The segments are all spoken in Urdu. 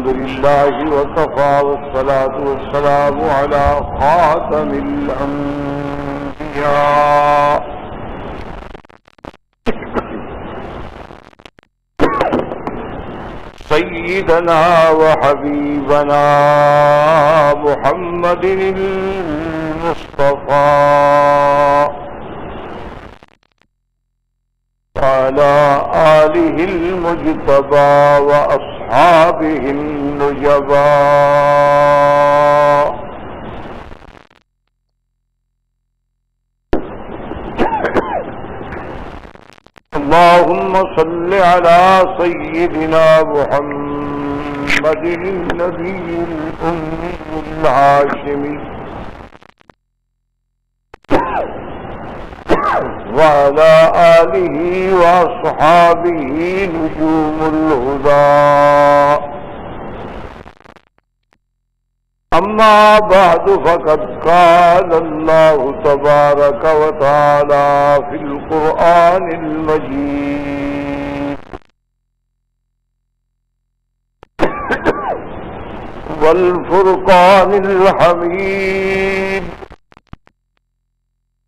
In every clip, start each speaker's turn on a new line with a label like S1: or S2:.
S1: الحمد لله وكفى والصلاة والسلام على خاتم الأنبياء سيدنا وحبيبنا محمد المصطفى وعلى آله المجتبى وأصحابه النجبى اللهم صل على سيدنا محمد النبي الأمي الهاشمي وعلى آله وأصحابه نجوم الهدى أما بعد فقد قال الله تبارك وتعالى في القرآن المجيد والفرقان الحميد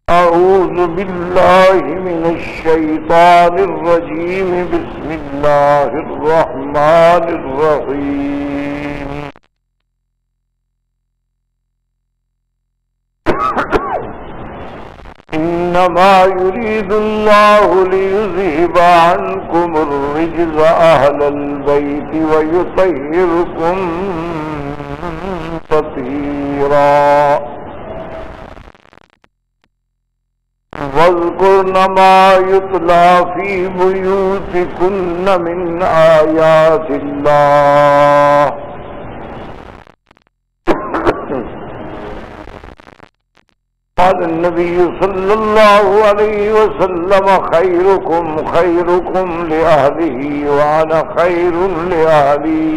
S1: أعوذ بالله من الشيطان الرجيم بسم الله الرحمن الرحيم إنما يريد الله ليذهب عنكم الرجز أهل البيت ويطهركم تطهيرا واذكرن ما يتلى في بيوتكن من آيات الله قال النبي صلى الله عليه وسلم خيركم خيركم لأهله وأنا خير لأهلي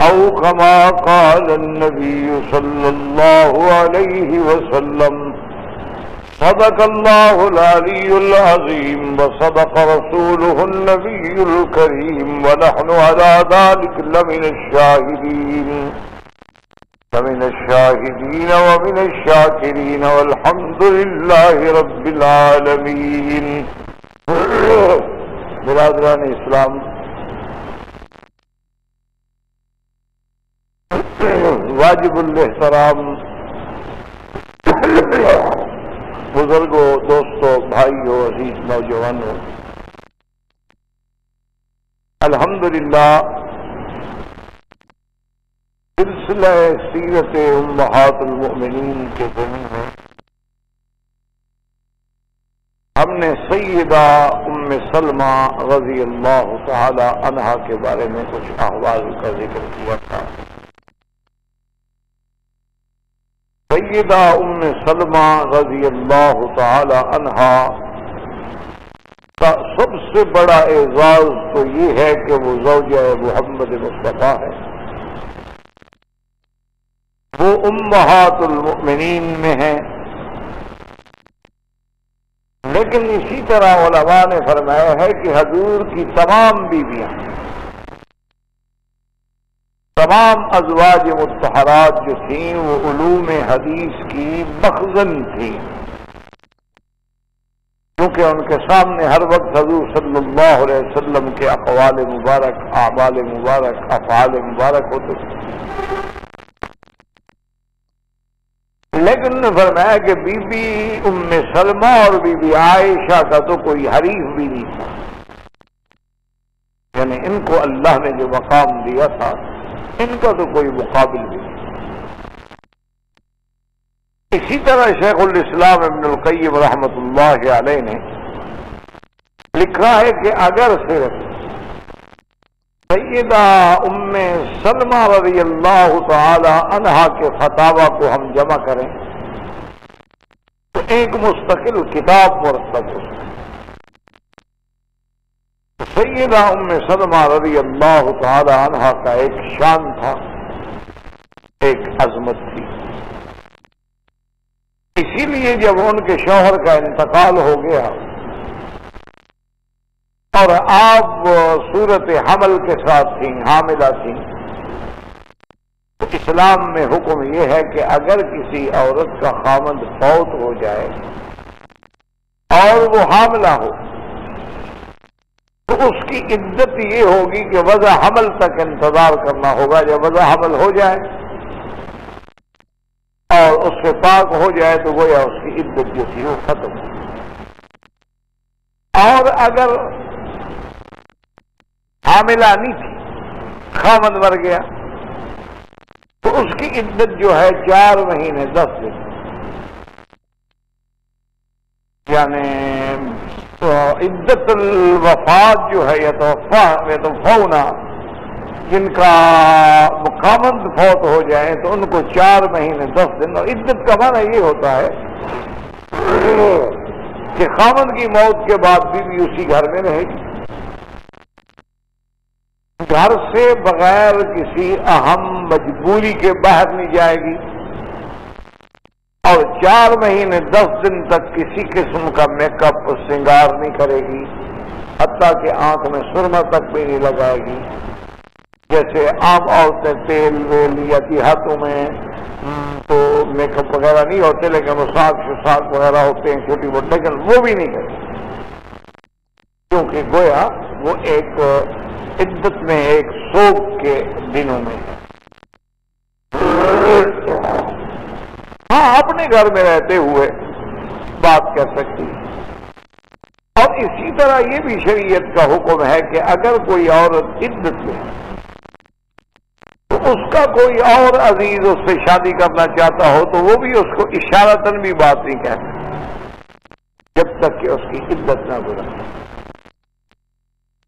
S1: أو كما قال النبي صلى الله عليه وسلم صدق الله العلي العظيم وصدق رسوله النبي الكريم ونحن على ذلك لمن الشاهدين ومن الشاكرين والحمد لله رب العالمين. برادران اسلام، واجب الاحترام بزرگوں، دوستوں، بھائیوں، عزیز نوجوانوں، الحمدللہ سلسلہ سیرت امہات المؤمنین کے ضمن میں ہم نے سیدہ ام سلمہ رضی اللہ تعالی عنہا کے بارے میں کچھ احوال کا ذکر کیا تھا. سیدہ ام سلمہ رضی اللہ تعالی عنہا کا سب سے بڑا اعزاز تو یہ ہے کہ وہ زوجہ محمد مصطفیٰ ہے، وہ امہات المؤمنین میں ہیں. لیکن اسی طرح علماء نے فرمایا ہے کہ حضور کی تمام بیویاں، تمام ازواج مطہرات جو تھیں وہ علوم حدیث کی مخزن تھیں، کیونکہ ان کے سامنے ہر وقت حضور صلی اللہ علیہ وسلم کے اقوال مبارک، اعمال مبارک، افعال مبارک ہوتے تھے. لیکن نے فرمایا کہ بی بی ام سلمہ اور بی بی عائشہ کا تو کوئی حریف بھی نہیں تھا، یعنی ان کو اللہ نے جو مقام دیا تھا ان کا تو کوئی مقابل بھی نہیں. اسی طرح شیخ الاسلام ابن القیم رحمۃ اللہ علیہ نے لکھا ہے کہ اگر صرف سیدہ ام سلمہ رضی اللہ تعالی عنہا کے فتاوی کو ہم جمع کریں تو ایک مستقل کتاب مرتب ہو سکتی. سیدہ ام سلمہ رضی اللہ تعالی عنہا کا ایک شان تھا، ایک عظمت تھی. اسی لیے جب ان کے شوہر کا انتقال ہو گیا اور آپ صورت حمل کے ساتھ تھیں، حاملہ تھیں، اسلام میں حکم یہ ہے کہ اگر کسی عورت کا خاوند فوت ہو جائے اور وہ حاملہ ہو تو اس کی عدت یہ ہوگی کہ وضع حمل تک انتظار کرنا ہوگا. جب وضع حمل ہو جائے اور اس سے پاک ہو جائے تو گویا اس کی عدت جو تھی وہ ختم ہو. اور اگر حاملہ نہیں تھی, خاوند مر گیا, تو اس کی عدت جو ہے 4 مہینے 10 دن, یعنی عدت الوفات جو ہے یا توفونا, جن کا خاوند فوت ہو جائے تو ان کو 4 مہینے 10 دن. اور عدت کا معنی یہ ہوتا ہے کہ خاوند کی موت کے بعد بیوی اسی گھر میں رہے گی, گھر سے بغیر کسی اہم مجبوری کے باہر نہیں جائے گی, اور 4 مہینے 10 دن تک کسی قسم کا میک اپ سنگار نہیں کرے گی, حتیٰ کہ آنکھ میں سرما تک بھی نہیں لگائے گی. جیسے عام عورتیں تیل ویل یا دیہاتوں میں تو میک اپ وغیرہ نہیں ہوتے, لیکن وہ ساگ وغیرہ ہوتے ہیں چھوٹی موٹی, لیکن وہ بھی نہیں کرے, کیونکہ گویا وہ ایک عدت میں ایک سوگ کے دنوں میں ہے. ہاں, اپنے گھر میں رہتے ہوئے بات کر سکتی ہے. اور اسی طرح یہ بھی شریعت کا حکم ہے کہ اگر کوئی عورت عدت میں تو اس کا کوئی اور عزیز اس سے شادی کرنا چاہتا ہو تو وہ بھی اس کو اشارتاً بھی بات نہیں کہتا جب تک کہ اس کی عدت نہ گزرے.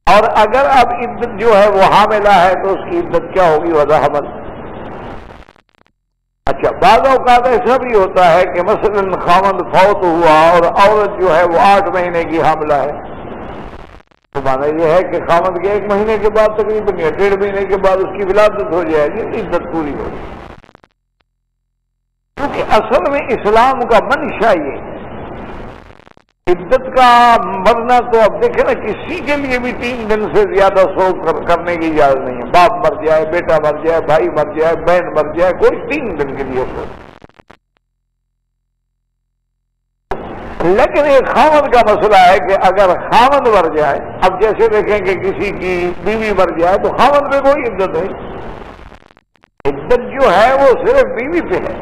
S1: اور اگر اب عدت جو ہے وہ حاملہ ہے تو اس کی عدت کیا ہوگی؟ وضع حمل. اچھا, بعض اوقات ایسا بھی ہوتا ہے کہ مثلا خاوند فوت ہوا اور عورت جو ہے وہ 8 مہینے کی حاملہ ہے, تو مانا یہ ہے کہ خاوند کے 1 مہینے کے بعد تقریباً یا 1.5 مہینے کے بعد اس کی ولادت ہو جائے گی, عدت پوری ہوگی. کیونکہ اصل میں اسلام کا منشا یہ ہے. عدت کا مرنا تو اب دیکھیں نا, کسی کے لیے بھی 3 دن سے زیادہ سوگ کرنے کی اجازت نہیں ہے. باپ مر جائے, بیٹا مر جائے, بھائی مر جائے, بہن مر جائے, کوئی 3 دن کے لیے سوگ. لیکن ایک خاوند کا مسئلہ ہے کہ اگر خاوند مر جائے, اب جیسے دیکھیں کہ کسی کی بیوی مر جائے تو خاوند پہ کوئی عدت نہیں. عدت جو ہے وہ صرف بیوی پہ ہے.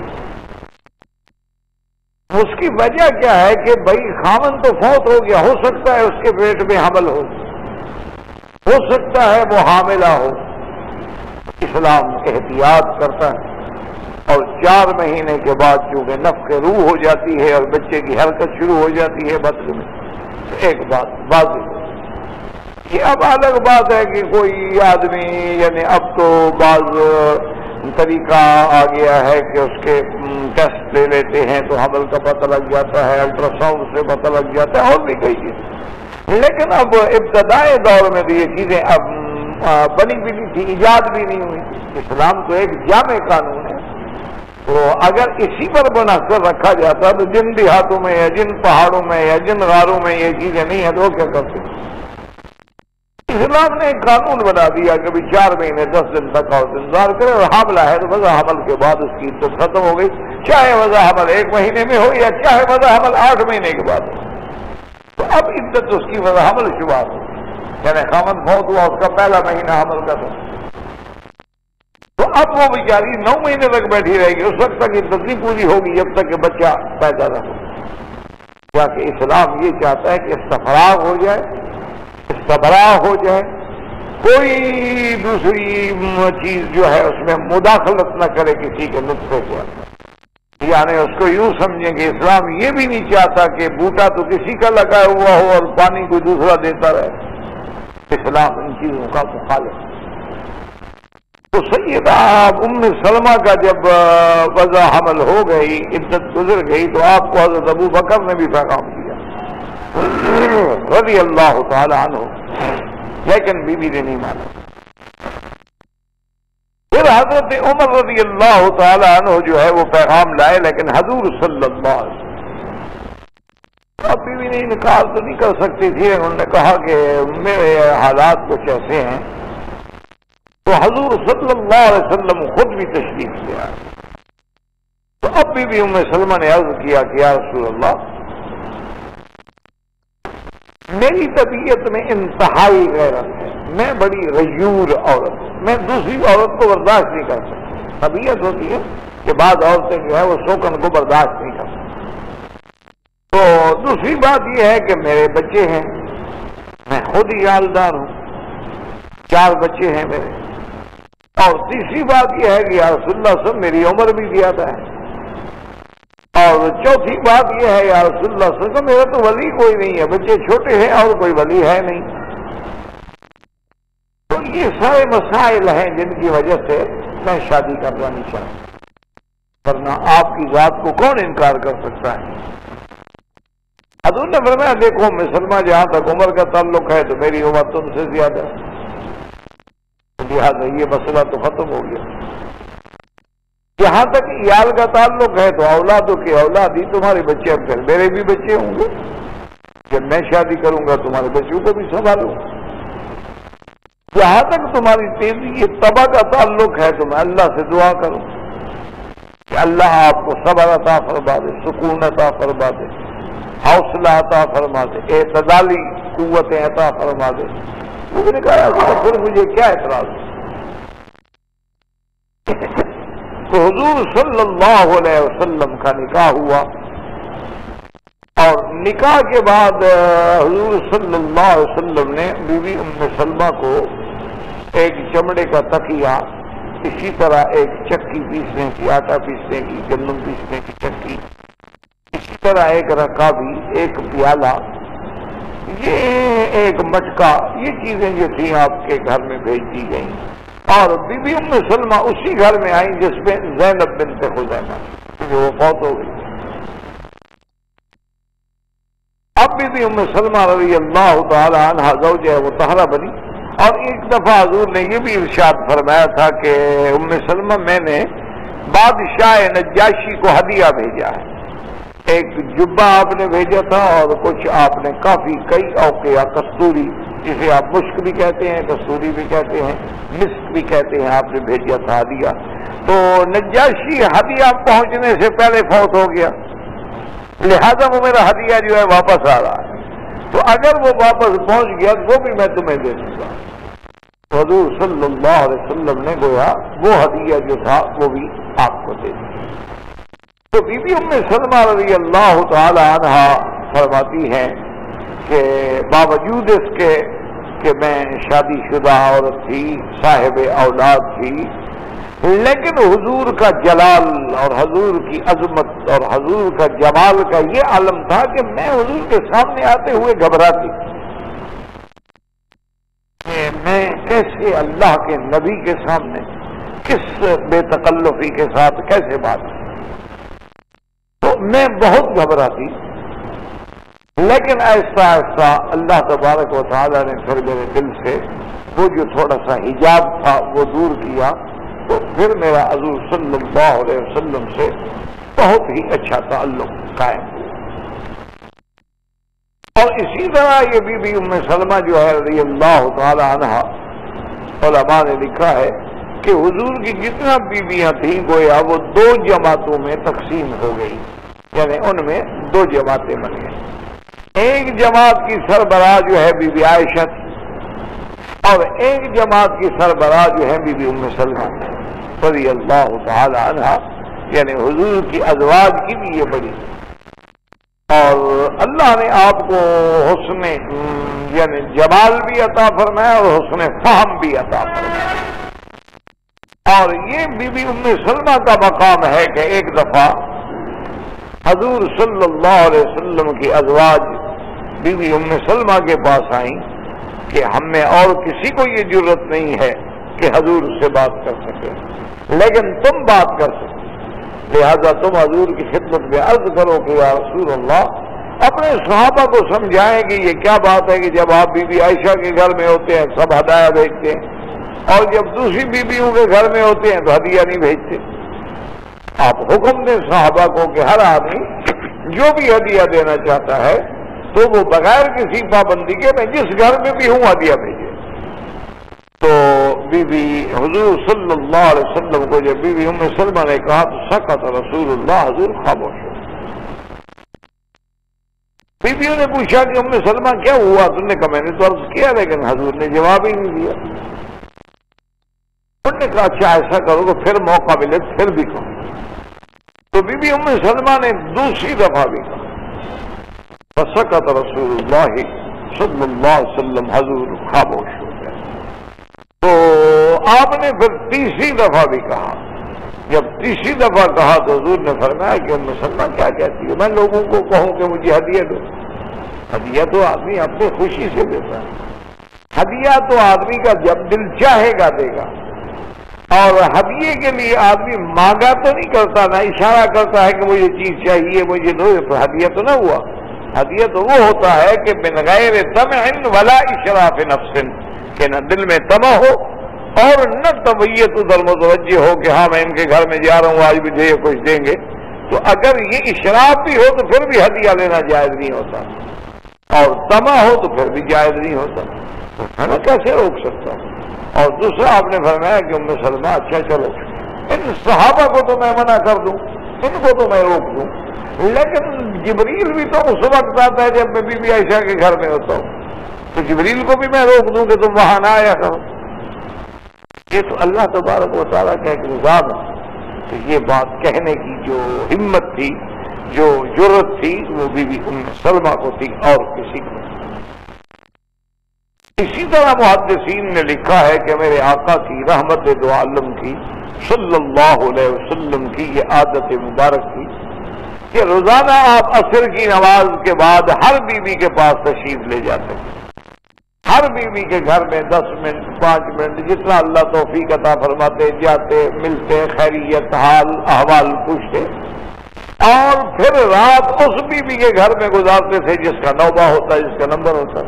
S1: اس کی وجہ کیا ہے کہ بھائی خاوند تو فوت ہو گیا, ہو سکتا ہے اس کے پیٹ میں حمل ہو سکتا ہے وہ حاملہ ہو. اسلام احتیاط کرتا ہے, اور 4 مہینے کے بعد چونکہ نفخ روح ہو جاتی ہے اور بچے کی حرکت شروع ہو جاتی ہے بطن میں, ایک بات واضح ہو. یہ اب الگ بات ہے کہ کوئی آدمی, یعنی اب تو بعض طریقہ آ گیا ہے کہ اس کے ٹیسٹ لے لیتے ہیں تو حمل کا پتہ لگ جاتا ہے, الٹرا ساؤنڈ سے پتہ لگ جاتا ہے, اور بھی کئی چیزیں. لیکن اب ابتدائی دور میں تو یہ چیزیں اب بنی بھی نہیں تھی, ایجاد بھی نہیں ہوئی. اسلام تو ایک جامع قانون ہے, تو اگر اسی پر بنا کر رکھا جاتا تو جن دیہاتوں میں یا جن پہاڑوں میں یا جن غاروں میں یہ چیزیں نہیں ہیں تو وہ کیا کرتے. اسلام نے ایک قانون بنا دیا کہ 4 مہینے 10 دن تک اور انتظار کرے, اور حاملہ ہے تو وضع حمل کے بعد اس کی عدت ختم ہو گئی, چاہے وضع حمل 1 مہینے میں ہو یا چاہے وضع حمل 8 مہینے کے بعد ہو. تو اب عدت اس کی وضع حمل شمار ہو, یعنی خاوند فوت ہوا اس کا پہلا مہینہ حمل کا تھا, تو اب وہ بیچاری 9 مہینے تک بیٹھی رہے گی. اس وقت تک عدت نہیں پوری ہوگی جب تک کہ بچہ پیدا نہ ہو. کیا کہ اسلام یہ چاہتا ہے کہ استفراغ ہو جائے, استبراء ہو جائے, کوئی دوسری چیز جو ہے اس میں مداخلت نہ کرے کسی کے نطفے کو. یعنی اس کو یوں سمجھیں کہ اسلام یہ بھی نہیں چاہتا کہ بوٹا تو کسی کا لگا ہوا ہو اور پانی کوئی دوسرا دیتا رہے. اسلام ان چیزوں کا مخالف. تو سیدہ ام سلمہ کا جب وضع حمل ہو گئی, عدت گزر گئی, تو آپ کو حضرت ابو بکر نے بھی پیغام دیا رضی اللہ تعالی عنہ, لیکن بیوی نے نہیں مانا. پھر حضرت عمر رضی اللہ تعالی عنہ جو ہے وہ پیغام لائے, لیکن حضور صلی اللہ علیہ وسلم اب بیوی نے انکار تو نہیں کر سکتی تھی. انہوں نے کہا کہ میرے حالات کچھ ایسے ہیں تو حضور صلی اللہ علیہ وسلم خود بھی تشریف لے آئے. تو اب بھی ام سلمہ نے عرض کیا کہ یا رسول اللہ، میری طبیعت میں انتہائی غیرت ہے، میں بڑی غیور عورت ہوں، میں دوسری عورت کو برداشت نہیں کر سکتی. طبیعت ہوتی ہے کہ بعض عورتیں جو ہے وہ شوکن کو برداشت نہیں کر سکتی. تو دوسری بات یہ ہے کہ میرے بچے ہیں، میں خود ہی عیالدار ہوں، 4 بچے ہیں میرے. اور تیسری بات یہ ہے کہ یا رسول اللہ صاحب میری عمر بھی زیادہ ہے. اور چوتھی بات یہ ہے یا رسول اللہ صلی اللہ علیہ وسلم میرا تو ولی کوئی نہیں ہے، بچے چھوٹے ہیں اور کوئی ولی ہے نہیں. تو یہ سارے مسائل ہیں جن کی وجہ سے میں شادی کرنا نہیں چاہتا، ورنہ آپ کی ذات کو کون انکار کر سکتا ہے. حضور نے فرمایا دیکھو ام سلمہ جہاں تک عمر کا تعلق ہے تو میری عمر تم سے زیادہ ہے، لہٰذا یہ مسئلہ تو ختم ہو گیا. جہاں تک عیال کا تعلق ہے تو اولادوں کی اولاد ہی تمہارے بچے، اب پھر میرے بھی بچے ہوں گے، جب میں شادی کروں گا تمہارے بچوں کو بھی سنبھالوں. جہاں تک تمہاری تیزی یہ تباہ کا تعلق ہے تو میں اللہ سے دعا کروں کہ اللہ آپ کو صبر عطا فرما دے، سکون عطا فرما دے، حوصلہ عطا فرما دے، اعتدالی قوتیں عطا فرما دے. وہ نے کہا پھر مجھے کیا اعتراض ہے. تو حضور صلی اللہ علیہ وسلم کا نکاح ہوا، اور نکاح کے بعد حضور صلی اللہ علیہ وسلم نے بی بی ام سلمہ کو ایک چمڑے کا تکیہ، اسی طرح ایک چکی پیسنے کی، آٹا پیسنے کی، گندم پیسنے کی چکی، اسی طرح ایک رکابی، ایک پیالہ، یہ ایک مٹکا، یہ چیزیں جو تھیں آپ کے گھر میں بھیج دی گئیں. اور بی بی ام سلمہ اسی گھر میں آئیں جس میں زینب بنت خزیمہ جو فوت ہو گئی. اب بی بی ام سلمہ رضی اللہ تعالی عنہا زوجہ مطہرہ بنی. اور ایک دفعہ حضور نے یہ بھی ارشاد فرمایا تھا کہ ام سلمہ میں نے بادشاہ نجاشی کو ہدیہ بھیجا ہے. ایک جبہ آپ نے بھیجا تھا اور کچھ آپ نے کافی کئی اوقیہ کستوری، جسے آپ مشک بھی کہتے ہیں، کستوری بھی کہتے ہیں، مسک بھی کہتے ہیں، آپ نے بھیجا تھا ہدیہ. تو نجاشی ہدیہ پہنچنے سے پہلے فوت ہو گیا، لہذا وہ میرا ہدیہ جو ہے واپس آ رہا ہے. تو اگر وہ واپس پہنچ گیا تو وہ بھی میں تمہیں دے دوں گا. حضور صلی اللہ علیہ وسلم نے گویا وہ ہدیہ جو تھا وہ بھی آپ کو دے دیا. تو بی بی ام سلمہ رضی اللہ تعالی عنہا فرماتی ہیں کہ باوجود اس کے کہ میں شادی شدہ عورت تھی، صاحب اولاد تھی، لیکن حضور کا جلال اور حضور کی عظمت اور حضور کا جمال کا یہ عالم تھا کہ میں حضور کے سامنے آتے ہوئے گھبراتی کہ میں کیسے اللہ کے نبی کے سامنے کس بے تکلفی کے ساتھ کیسے بات. تو میں بہت گھبراتی، لیکن ایسا ایسا اللہ تبارک و تعالیٰ نے پھر میرے دل سے وہ جو تھوڑا سا حجاب تھا وہ دور کیا، تو پھر میرا حضور صلی اللہ علیہ وسلم سے بہت ہی اچھا تعلق قائم ہوا. اور اسی طرح یہ بی بی ام سلمہ جو ہے رضی اللہ تعالی عنہا، علماء نے لکھا ہے کہ حضور کی جتنا بیویاں تھیں گویا وہ 2 جماعتوں میں تقسیم ہو گئی، یعنی ان میں 2 جماعتیں بن گئی. ایک جماعت کی سربراہ جو ہے بی بی عائشہ تھی، اور ایک جماعت کی سربراہ جو ہے بی بی ام سلمہ رضی اللہ تعالی عنہا، یعنی حضور کی ازواج کی بھی یہ بڑی. اور اللہ نے آپ کو حسن یعنی جمال بھی عطا فرمایا اور حسن فہم بھی عطا فرمایا. اور یہ بی بی ام سلمہ کا مقام ہے کہ ایک دفعہ حضور صلی اللہ علیہ وسلم کی ازواج بی بی ام سلمہ کے پاس آئیں کہ ہم میں اور کسی کو یہ جرت نہیں ہے کہ حضور سے بات کر سکے، لیکن تم بات کر سکتے، لہذا تم حضور کی خدمت میں عرض کرو کہ یا رسول اللہ اپنے صحابہ کو سمجھائیں کہ یہ کیا بات ہے کہ جب آپ بی بی عائشہ کے گھر میں ہوتے ہیں سب ہدایہ بھیجتے ہیں، اور جب دوسری بیویوں کے گھر میں ہوتے ہیں تو ہدیہ نہیں بھیجتے. آپ حکم دیں صحابہ کو کہ ہر آدمی جو بھی ہدیہ دینا چاہتا ہے تو وہ بغیر کسی پابندی کے میں جس گھر میں بھی ہوں ہدیہ بھیجے. تو بی بی حضور صلی اللہ علیہ وسلم کو جب بی بی ام سلمہ نے کہا تو سکت رسول اللہ، حضور خاموش ہو۔ بیویوں نے پوچھا کہ ام سلمہ کیا ہوا؟ تم نے کہا میں نے تو عرض کیا، لیکن حضور نے جواب ہی نہیں دیا۔ انہوں نے کہا اچھا ایسا کرو کہ پھر موقع ملے پھر بھی کہو۔ تو بی بی ام سلمہ نے دوسری دفعہ بھی کہا، فسکت رسول اللہ صلی اللہ علیہ وسلم، حضور خاموش ہو گئے۔ تو آپ نے پھر تیسری دفعہ بھی کہا۔ جب تیسری دفعہ کہا تو حضور نے فرمایا کہ ام سلمہ کیا کہتی ہے؟ میں لوگوں کو کہوں کہ مجھے ہدیہ دو؟ ہدیہ تو آدمی اپنی خوشی سے دیتا ہے، ہدیہ تو آدمی کا جب دل چاہے گا دے گا، اور ہدیے کے لیے آدمی مانگا تو نہیں کرتا، نہ اشارہ کرتا ہے کہ مجھے چیز چاہیے مجھے دو، تو ہدیہ تو نہ ہوا۔ ہدیہ تو وہ ہوتا ہے کہ من غیر طمع ولا اشراف نفس، کہ نہ دل میں طمع ہو اور نہ طبیعت ادھر متوجہ ہو کہ ہاں میں ان کے گھر میں جا رہا ہوں آج مجھے یہ کچھ دیں گے۔ تو اگر یہ اشراف بھی ہو تو پھر بھی ہدیہ لینا جائز نہیں ہوتا، اور طمع ہو تو پھر بھی جائز نہیں ہوتا، تو میں کیسے روک سکتا ہوں؟ اور دوسرا آپ نے فرمایا کہ ام سلمہ اچھا چلو ان صحابہ کو تو میں منع کر دوں، ان کو تو میں روک دوں، لیکن جبریل بھی تو اس وقت آتا ہے جب میں بی بی عائشہ کے گھر میں ہوتا ہوں، تو جبریل کو بھی میں روک دوں کہ تم وہاں نہ آیا کرو۔ یہ تو اللہ تبارک و تعالیٰ کا ایک نظام ہے۔ تو یہ بات کہنے کی جو ہمت تھی، جو جرأت تھی، وہ بی بی ام سلمہ کو تھی اور کسی کو۔ اسی طرح محدثین نے لکھا ہے کہ میرے آقا کی رحمت دو عالم کی صلی اللہ علیہ وسلم کی یہ عادت مبارک تھی کہ روزانہ آپ عصر کی نماز کے بعد ہر بیوی کے پاس تشریف لے جاتے ہیں، ہر بیوی کے گھر میں 10 منٹ 5 منٹ جتنا اللہ توفیق عطا فرماتے، جاتے، ملتے، خیریت حال احوال پوچھتے، اور پھر رات اس بیوی کے گھر میں گزارتے تھے جس کا نوبہ ہوتا، جس کا نمبر ہوتا۔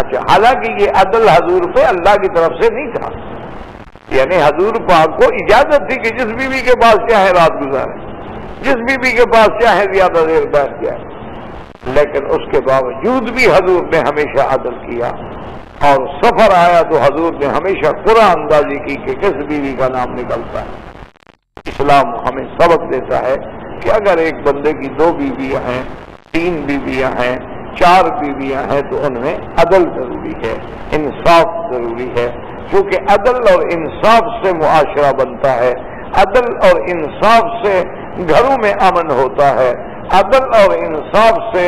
S1: اچھا، حالانکہ یہ عدل حضور پہ اللہ کی طرف سے نہیں تھا، یعنی حضور پاک کو اجازت تھی کہ جس بیوی کے پاس چاہے رات گزارے، جس بیوی کے پاس چاہے زیادہ دیر بیٹھ جائے، لیکن اس کے باوجود بھی حضور نے ہمیشہ عدل کیا، اور سفر آیا تو حضور نے ہمیشہ قرآن اندازی کی کہ کس بیوی کا نام نکلتا ہے۔ اسلام ہمیں سبق دیتا ہے کہ اگر ایک بندے کی 2 بیویاں ہیں، 3 بیویاں ہیں، 4 بیویاں ہیں، تو ان میں عدل ضروری ہے، انصاف ضروری ہے، کیونکہ عدل اور انصاف سے معاشرہ بنتا ہے، عدل اور انصاف سے گھروں میں امن ہوتا ہے، عدل اور انصاف سے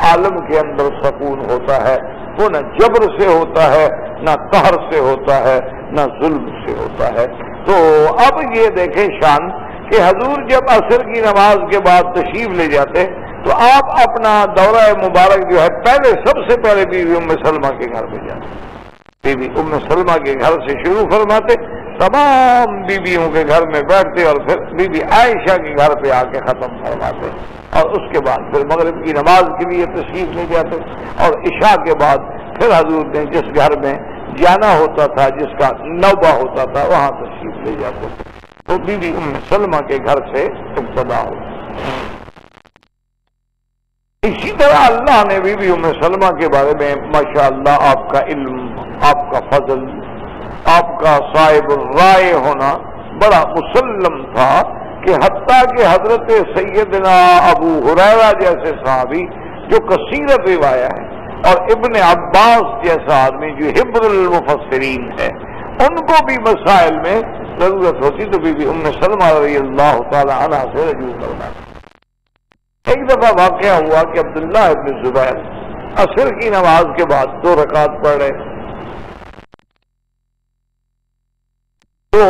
S1: عالم کے اندر سکون ہوتا ہے۔ وہ نہ جبر سے ہوتا ہے، نہ قہر سے ہوتا ہے، نہ ظلم سے ہوتا ہے۔ تو اب یہ دیکھیں شان کہ حضور جب عصر کی نماز کے بعد تشریف لے جاتے تو آپ اپنا دورہ مبارک جو ہے پہلے سب سے پہلے بیوی ام سلمہ کے گھر میں جاتے، بیوی ام سلمہ کے گھر سے شروع فرماتے، تمام بیویوں کے گھر میں بیٹھتے اور پھر بی بی عائشہ کے گھر پہ آ کے ختم فرماتے، اور اس کے بعد پھر مغرب کی نماز کے لیے تشریف لے جاتے، اور عشاء کے بعد پھر حضور نے جس گھر میں جانا ہوتا تھا، جس کا نوبہ ہوتا تھا، وہاں تشریف لے جاتے۔ تو بی بی ام سلمہ کے گھر سے ابتدا ہو۔ اسی طرح اللہ نے بی بی ام سلمہ کے بارے میں ماشاءاللہ آپ کا علم، آپ کا فضل، آپ کا صاحب الرائے ہونا بڑا مسلم تھا کہ حتیٰ کہ حضرت سیدنا ابو ہریرہ جیسے صحابی جو کثیرت روایہ ہے، اور ابن عباس جیسا آدمی جو حبر المفسرین ہے، ان کو بھی مسائل میں ضرورت ہوتی تو بی بی ام سلمہ رضی اللہ تعالی عنہ سے رجوع کرنا۔ ایک دفعہ واقعہ ہوا کہ عبداللہ ابن زبیر عصر کی نماز کے بعد 2 رکعت پڑھ رہے، تو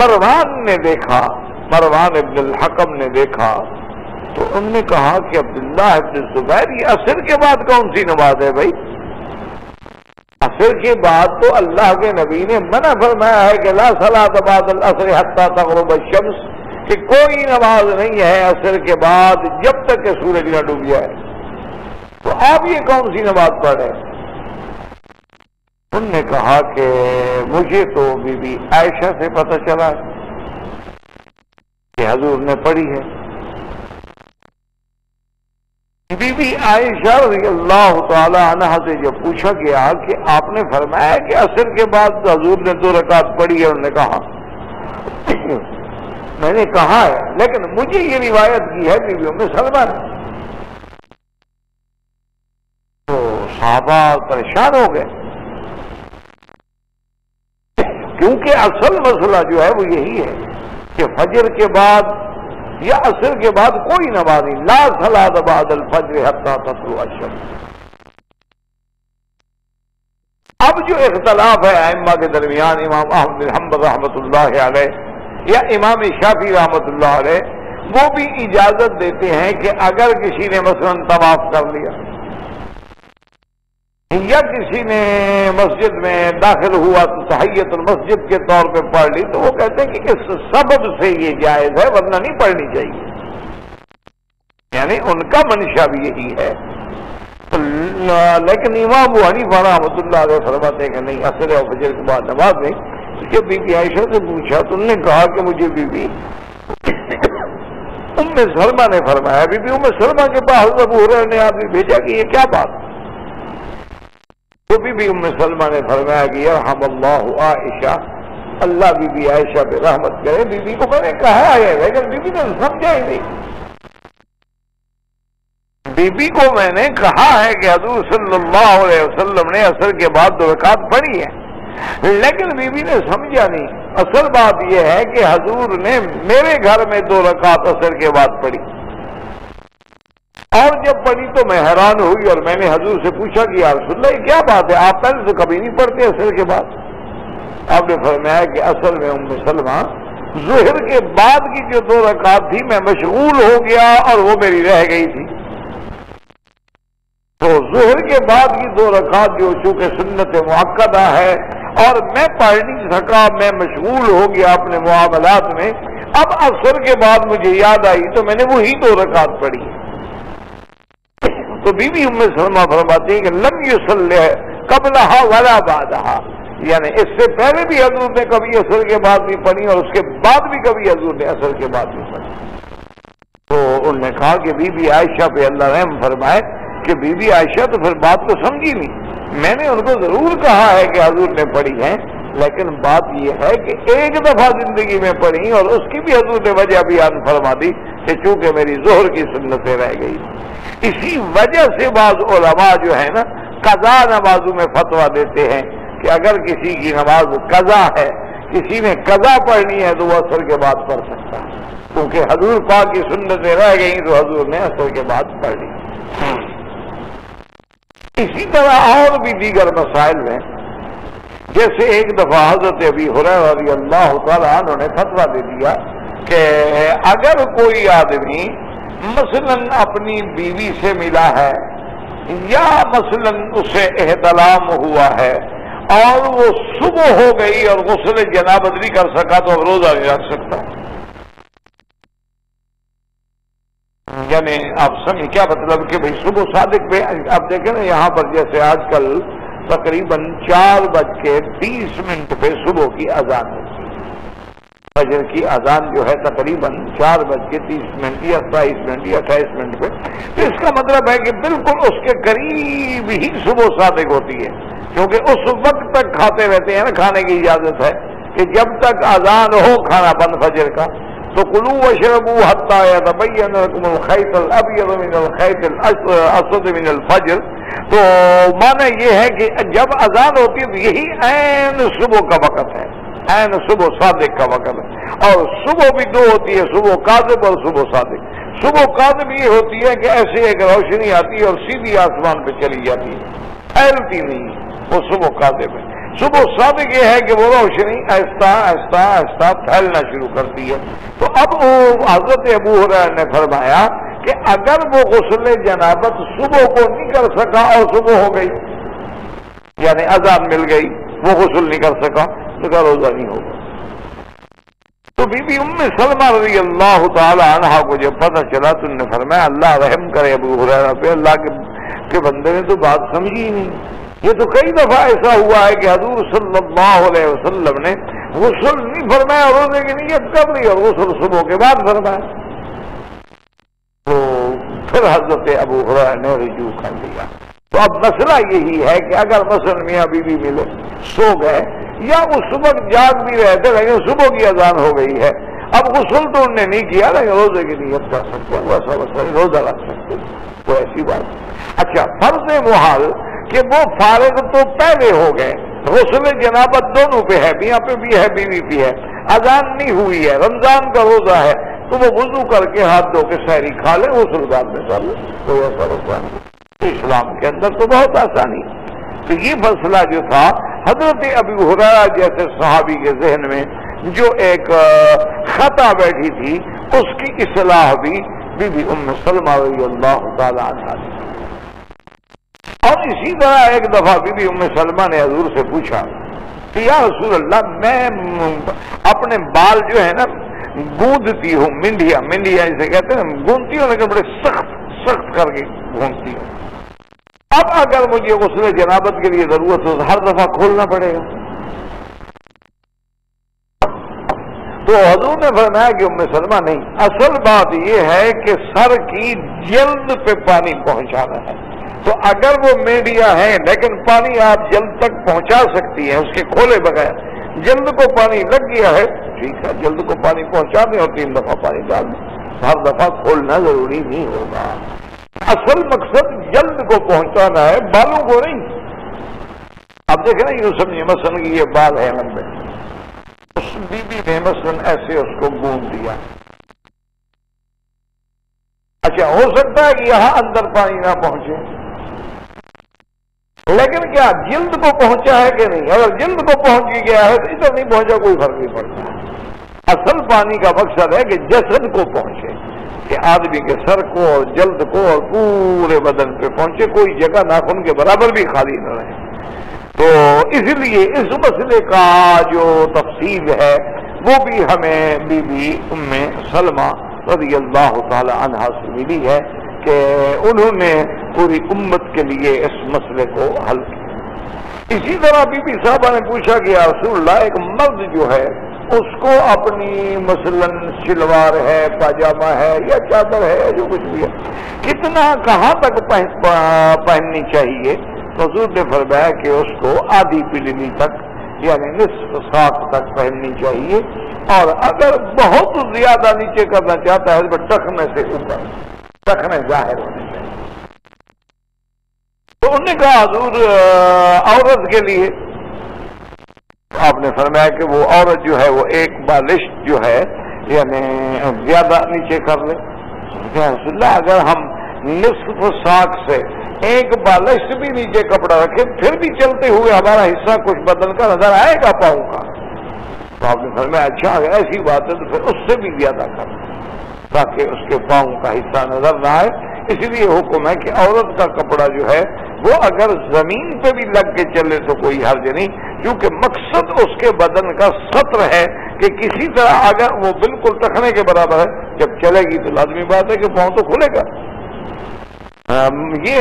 S1: مروان نے دیکھا، مروان ابن الحکم نے دیکھا، تو انہوں نے کہا کہ عبداللہ ابن زبیر یہ عصر کے بعد کون سی نماز ہے بھائی؟ عصر کے بعد تو اللہ کے نبی نے منع فرمایا ہے کہ لا صلاۃ بعد العصر حتی تغرب الشمس، کہ کوئی نماز نہیں ہے عصر کے بعد جب تک کہ سورج نہ ڈوب جائے۔ تو آپ یہ کون سی نماز پڑھ رہے ہیں؟ انہوں نے کہا کہ مجھے تو بی بی عائشہ سے پتہ چلا کہ حضور نے پڑھی ہے۔ بی بی عائشہ رضی اللہ تعالی عنہ سے جب پوچھا گیا کہ آپ نے فرمایا کہ عصر کے بعد حضور نے 2 رکعت پڑھی ہے، انہوں نے کہا میں نے کہا ہے، لیکن مجھے یہ روایت کی ہے بی بی ام سلمہ نے۔ تو صحابہ پریشان ہو گئے، کیونکہ اصل مسئلہ جو ہے وہ یہی ہے کہ فجر کے بعد یا عصر کے بعد کوئی نماز نہیں، لا صلاۃ بعد الفجر حتی تطلع الشمس۔ اب جو اختلاف ہے ائمہ کے درمیان، امام احمد بن حنبل رحمۃ اللہ علیہ یا امام شافعی رحمۃ اللہ علیہ، وہ بھی اجازت دیتے ہیں کہ اگر کسی نے مثلا طواف کر لیا یا کسی نے مسجد میں داخل ہوا تو تحیت المسجد کے طور پہ پڑھ لی، تو وہ کہتے ہیں کہ اس سبب سے یہ جائز ہے، ورنہ نہیں پڑھنی چاہیے، یعنی ان کا منشا بھی یہی ہے۔ لیکن امام ابو حنیفہ رحمۃ اللہ علیہ فرماتے ہیں کہ نہیں، عصر اور فجر کے بعد نماز نہیں۔ کہ بی بی عائشہ سے پوچھا تو انہوں نے کہا کہ مجھے بی بی ام سلمہ نے فرمایا، بی بی ام سلمہ کے پاس ابو ہریرہ نے آدمی بھیجا کہ یہ کیا بات؟ تو بی بی ام سلمہ نے فرمایا کہ یرحم اللہ عائشہ، اللہ بی بی عائشہ پہ رحمت کرے، بی بی کو میں نے کہا ہے لیکن بی بی نے سمجھا ہی نہیں۔ بی بی کو میں نے کہا ہے کہ حضور صلی اللہ علیہ وسلم نے عصر کے بعد 2 رکعت پڑھی ہے، لیکن بی بی نے سمجھا نہیں۔ اصل بات یہ ہے کہ حضور نے میرے گھر میں 2 رکعت عصر کے بعد پڑھی، اور جب پڑھی تو میں حیران ہوئی اور میں نے حضور سے پوچھا کہ یا رسول اللہ یہ کیا بات ہے، آپ پہلے تو کبھی نہیں پڑھتے عصر کے بعد؟ آپ نے فرمایا کہ اصل میں ام سلمہ ظہر کے بعد کی جو 2 رکعت تھی میں مشغول ہو گیا اور وہ میری رہ گئی تھی، تو ظہر کے بعد کی 2 رکعت جو چونکہ سنت مؤکدہ ہے اور میں پڑھ نہیں سکا، میں مشغول ہو گیا اپنے معاملات میں، اب عصر کے بعد مجھے یاد آئی تو میں نے وہی 2 رکعت پڑھی۔ تو بی بی ام سلمہ فرماتی ہیں کہ لم یصلی قبلہا ولا بعدہا، یعنی اس سے پہلے بھی حضور نے کبھی عصر کے بعد نہیں پڑھی اور اس کے بعد بھی کبھی حضور نے عصر کے بعد نہیں پڑھی۔ تو انہوں نے کہا کہ بی بی عائشہ پہ اللہ رحم فرمائے کہ بی بی عائشہ تو پھر بات کو سمجھی نہیں، میں نے ان کو ضرور کہا ہے کہ حضور نے پڑھی ہے، لیکن بات یہ ہے کہ ایک دفعہ زندگی میں پڑھی اور اس کی بھی حضور نے وجہ بیان فرما دی کہ چونکہ میری ظہر کی سنتیں رہ گئی۔ اسی وجہ سے بعض علماء جو ہے نا قضا نمازوں میں فتویٰ دیتے ہیں کہ اگر کسی کی نماز قضا ہے، کسی نے قضا پڑھنی ہے تو وہ عصر کے بعد پڑھ سکتا ہے، کیونکہ حضور پاک کی سنتیں رہ گئیں تو حضور نے عصر کے بعد پڑھ لی۔ اسی طرح اور بھی دیگر مسائل میں، جیسے ایک دفعہ حضرت ابی ہریرہ رضی اللہ تعالیٰ عنہ نے فتویٰ دے دیا کہ اگر کوئی آدمی مثلاً اپنی بیوی سے ملا ہے یا مثلاً اسے احتلام ہوا ہے اور وہ صبح ہو گئی اور غسل جنابت نہیں کر سکا تو اب روزہ نہیں رکھ سکتا، یعنی آپ سمجھ کیا مطلب کہ بھئی صبح صادق پہ آپ دیکھیں نا یہاں پر جیسے آج کل تقریباً 4:30 پہ صبح کی اذان ہوتی ہے، فجر کی اذان جو ہے تقریباً 4:30 یا 27 یا 28 پہ، تو اس کا مطلب ہے کہ بالکل اس کے قریب ہی صبح صادق ہوتی ہے، کیونکہ اس وقت تک کھاتے رہتے ہیں نا، کھانے کی اجازت ہے کہ جب تک اذان ہو کھانا بند فجر کا، تو کلوا واشربوا حتی یتبین لکم الخیط الابیض من الخیط الاسود من الفجر۔ تو معنی یہ ہے کہ جب اذان ہوتی ہے تو یہی عین صبح کا وقت ہے، عین صبح صادق کا وقت ہے، اور صبح بھی 2 ہوتی ہے، صبح کاذب اور صبح صادق۔ صبح کاذب یہ ہوتی ہے کہ ایسے ایک روشنی آتی ہے اور سیدھی آسمان پہ چلی جاتی ہے، پھیلتی نہیں، وہ صبح کاذب ہے۔ صبح صادق یہ ہے کہ وہ روشنی آہستہ آہستہ آہستہ پھیلنا شروع کرتی ہے۔ تو اب وہ حضرت ابو ہریرہ نے فرمایا کہ اگر وہ غسل جنابت صبح کو نہیں کر سکا اور صبح ہو گئی، یعنی اذان مل گئی، وہ غسل نہیں کر سکا تو کا روزہ نہیں ہوگا۔ تو بی بی ام سلمہ رضی اللہ تعالی عنہا کو جب پتہ چلا تو انہوں نے فرمایا اللہ رحم کرے ابو ہریرہ پہ، اللہ کے بندے نے تو بات سمجھی ہی نہیں۔ یہ تو کئی دفعہ ایسا ہوا ہے کہ حضور صلی اللہ علیہ وسلم نے غسل نہیں فرمایا، روزے کی نیت کر لی اور غسل صبح کے بعد فرمایا۔ تو پھر حضرت ابو ہریرہ نے رجوع کر لیا۔ تو اب مسئلہ یہی ہے کہ اگر مثلا میاں بیوی ملے، سو گئے، یا اس وقت جاگ بھی رہے تھے لیکن صبح کی اذان ہو گئی ہے، اب غسل تو انہوں نے نہیں کیا لیکن روزے کی نیت کر سکتے، ویسا ویسا روزہ رکھ سکتے، تو ایسی بات۔ اچھا، فرض محال کہ وہ فارغ تو پہلے ہو گئے، غسل جنابت دونوں پہ ہے، میاں پہ بھی ہے بیوی بھی ہے، اذان نہیں ہوئی ہے، رمضان کا روزہ ہے، تو وہ وضو کر کے ہاتھ دھو کے سحری کھا لے، غسل بعد میں کر لے، کوئی ایسا مسئلہ نہیں۔ اسلام کے اندر تو بہت آسانی۔ تو یہ مسئلہ جو تھا حضرت ابی ہریرہ جیسے صحابی کے ذہن میں جو ایک خطا بیٹھی تھی، اس کی اصلاح بھی بی بی ام سلمہ رضی اللہ تعالی عنہا نے۔ اور اسی طرح ایک دفعہ بی بی ام سلمہ نے حضور سے پوچھا کہ یا رسول اللہ، میں اپنے بال جو ہے نا گوندتی ہوں، منڈیا جسے کہتے ہیں گوندتی ہوں، لیکن بڑے سخت کر کے گھومتی ہوں، اب اگر مجھے غسل جنابت کے لیے ضرورت ہو تو ہر دفعہ کھولنا پڑے گا؟ تو حضور نے فرمایا کہ ام سلمہ نہیں، اصل بات یہ ہے کہ سر کی جلد پہ پانی پہنچانا ہے، تو اگر وہ میڈیا ہے لیکن پانی آپ جلد تک پہنچا سکتی ہیں اس کے کھولے بغیر، جلد کو پانی لگ گیا ہے، ٹھیک ہے، جلد کو پانی پہنچا دیں اور 3 دفعہ پانی ڈال دیں، ہر دفعہ کھولنا ضروری نہیں ہوگا۔ اصل مقصد جلد کو پہنچانا ہے، بالوں کو نہیں۔ اب دیکھیں نا، یوں سمجھے مثلا کہ یہ بال ہے لمبے، اس بی بی نے مثلا ایسے اس کو گوند دیا، اچھا ہو سکتا ہے کہ یہاں اندر پانی نہ پہنچے، لیکن کیا جلد کو پہنچا ہے کہ نہیں؟ اگر جلد کو پہنچ گیا ہے تو ادھر نہیں پہنچا، کوئی فرق نہیں پڑتا۔ اصل پانی کا مقصد ہے کہ جسد کو پہنچے، کہ آدمی کے سر کو اور جلد کو اور پورے بدن پہ پہنچے، کوئی جگہ ناخن کے برابر بھی خالی نہ رہے۔ تو اس لیے اس مسئلے کا جو تفصیل ہے وہ بھی ہمیں بی بی ام سلمہ رضی اللہ تعالی عنہا سے ملی ہے کہ انہوں نے پوری امت کے لیے اس مسئلے کو حل کیا۔ اسی طرح بی بی صاحبہ نے پوچھا کہ یا رسول اللہ، ایک مرد جو ہے اس کو اپنی مثلا شلوار ہے، پاجامہ ہے یا چادر ہے، جو کچھ بھی ہے، کتنا کہاں تک پہننی چاہیے؟ حضور نے فرمایا کہ اس کو آدھی پلنی تک یعنی نصف ساق تک پہننی چاہیے، اور اگر بہت زیادہ نیچے کرنا چاہتا ہے تو ٹخنے سے اوپر، ٹخنے ظاہر ہونے چاہیے۔ تو انہوں نے کہا حضور عورت کے لیے، آپ نے فرمایا کہ وہ عورت جو ہے وہ ایک بالشت جو ہے یعنی زیادہ نیچے کر لے۔ رسول اللہ، اگر ہم نصف ساق سے ایک بالشت بھی نیچے کپڑا رکھے پھر بھی چلتے ہوئے ہمارا حصہ کچھ بدن کا نظر آئے گا پاؤں کا؟ تو آپ نے فرمایا اچھا اگر ایسی بات ہے تو پھر اس سے بھی زیادہ کر، تاکہ اس کے پاؤں کا حصہ نظر نہ آئے۔ اسی لیے حکم ہے کہ عورت کا کپڑا جو ہے وہ اگر زمین پہ بھی لگ کے چلے تو کوئی حرج نہیں، کیونکہ مقصد اس کے بدن کا ستر ہے کہ کسی طرح اگر وہ بالکل ٹخنے کے برابر ہے، جب چلے گی تو لازمی بات ہے کہ پاؤں تو کھلے گا، یہ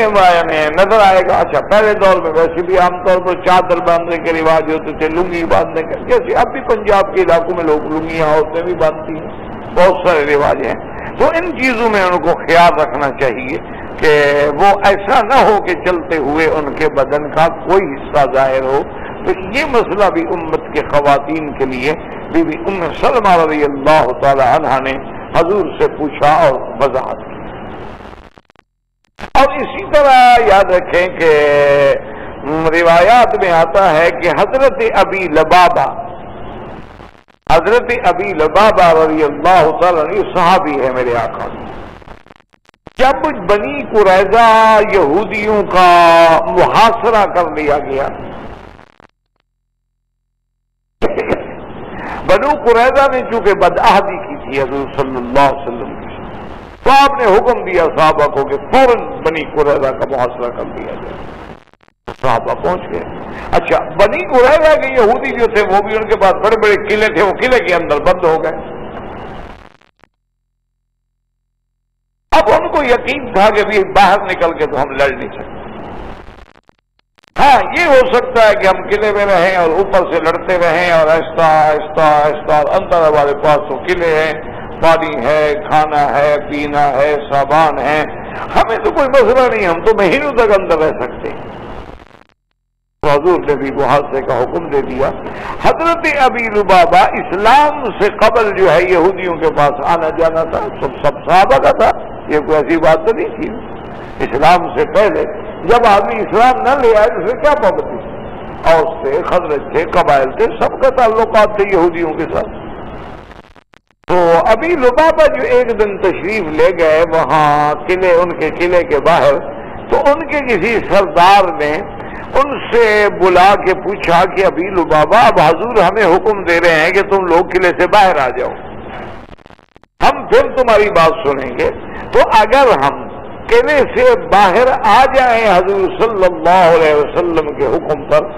S1: نظر آئے گا۔ اچھا، پہلے دور میں ویسے بھی عام طور پر چادر باندھنے کے رواج ہوتے تھے، لنگی باندھنے کے، جیسے اب بھی پنجاب کے علاقوں میں لوگ لنگیاں عورتیں بھی باندھتی ہیں، بہت سارے رواج ہیں۔ تو ان چیزوں میں ان کو خیال رکھنا چاہیے کہ وہ ایسا نہ ہو کہ چلتے ہوئے ان کے بدن کا کوئی حصہ ظاہر ہو۔ تو یہ مسئلہ بھی امت کے خواتین کے لیے بی بی ام سلمہ رضی اللہ تعالی عنہا نے حضور سے پوچھا اور وضاحت کی۔ اور اسی طرح یاد رکھیں کہ روایات میں آتا ہے کہ حضرت ابی لبابہ رضی اللہ تعالیٰ عنہ صحابی ہے میرے آقا، جب بنی قریظہ یہودیوں کا محاصرہ کر لیا گیا، بنو قریظہ نے چونکہ بدعہدی کی تھی حضور صلی اللہ علیہ وسلم کی، تو آپ نے حکم دیا صحابہ کو کہ فوراً بنی قریظہ کا محاصرہ کر دیا جائے۔ صحابہ پہنچ گئے۔ اچھا، بنی قریظہ کے یہودی جو تھے وہ بھی ان کے پاس بڑے بڑے قلعے تھے، وہ قلعے کے اندر بند ہو گئے۔ اب ان کو یقین تھا کہ بھی باہر نکل کے تو ہم لڑ نہیں سکتے، ہاں یہ ہو سکتا ہے کہ ہم قلعے میں رہیں اور اوپر سے لڑتے رہیں اور آہستہ آہستہ آہستہ، اندر ہمارے پاس تو قلعے ہیں، پانی ہے، کھانا ہے، پینا ہے، سامان ہے، ہمیں تو کوئی مسئلہ نہیں، ہم تو مہینوں تک اندر رہ سکتے ہیں۔ تو حضور نے بھی محاصرے کا حکم دے دیا۔ حضرت ابی لبابہ اسلام سے قبل جو ہے یہودیوں کے پاس آنا جانا تھا، سب صحابہ کا تھا، یہ کوئی ایسی بات تو نہیں تھی۔ اسلام سے پہلے جب آدمی اسلام نہ لے آئے تو اس میں کیا پابندی تھی؟ اوس تھے، خزرج تھے، قبائل تھے، سب کا تعلقات تھے یہودیوں کے ساتھ۔ تو ابی لبابہ جو ایک دن تشریف لے گئے وہاں قلعے، ان کے قلعے کے باہر، تو ان کے کسی سردار نے ان سے بلا کے پوچھا کہ ابی لبابہ اب حضور ہمیں حکم دے رہے ہیں کہ تم لوگ قلعے سے باہر آ جاؤ، ہم پھر تمہاری بات سنیں گے، تو اگر ہم قلعے سے باہر آ جائیں حضور صلی اللہ علیہ وسلم کے حکم پر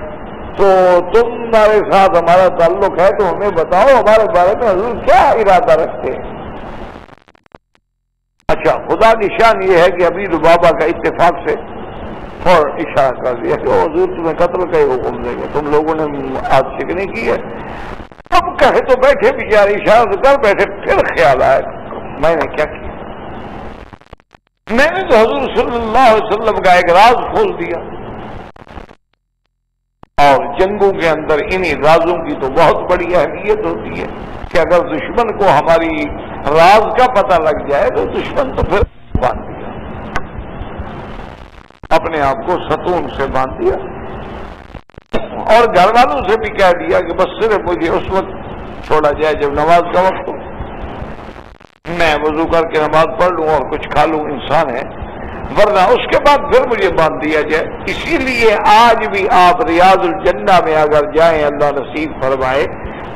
S1: تو تمہارے ساتھ ہمارا تعلق ہے، تو ہمیں بتاؤ ہمارے بارے میں حضور کیا ارادہ رکھتے ہیں۔ اچھا، خدا کی شان یہ ہے کہ ابی لبابہ کا اتفاق سے اور اشارہ کر دیا کہ حضور تمہیں قتل کا ہی حکم دیں گے، تم لوگوں نے آج شکنی کی ہے۔ اب کہے تو بیٹھے بیچارے، اشارہ تو کر بیٹھے، پھر خیال آئے میں نے کیا کیا، میں نے تو حضور صلی اللہ علیہ وسلم کا ایک راز کھول دیا، اور جنگوں کے اندر انہی رازوں کی تو بہت بڑی اہمیت ہوتی ہے کہ اگر دشمن کو ہماری راز کا پتہ لگ جائے تو دشمن تو پھر باندھ دیا، اپنے آپ کو ستون سے باندھ دیا، اور گھر والوں سے بھی کہہ دیا کہ بس صرف مجھے اس وقت چھوڑا جائے جب نماز کا وقت ہو، میں وضو کر کے نماز پڑھ لوں اور کچھ کھا لوں، انسان ہے، ورنہ اس کے بعد پھر مجھے باندھ دیا جائے۔ اسی لیے آج بھی آپ ریاض الجنہ میں اگر جائیں، اللہ نصیب فرمائے،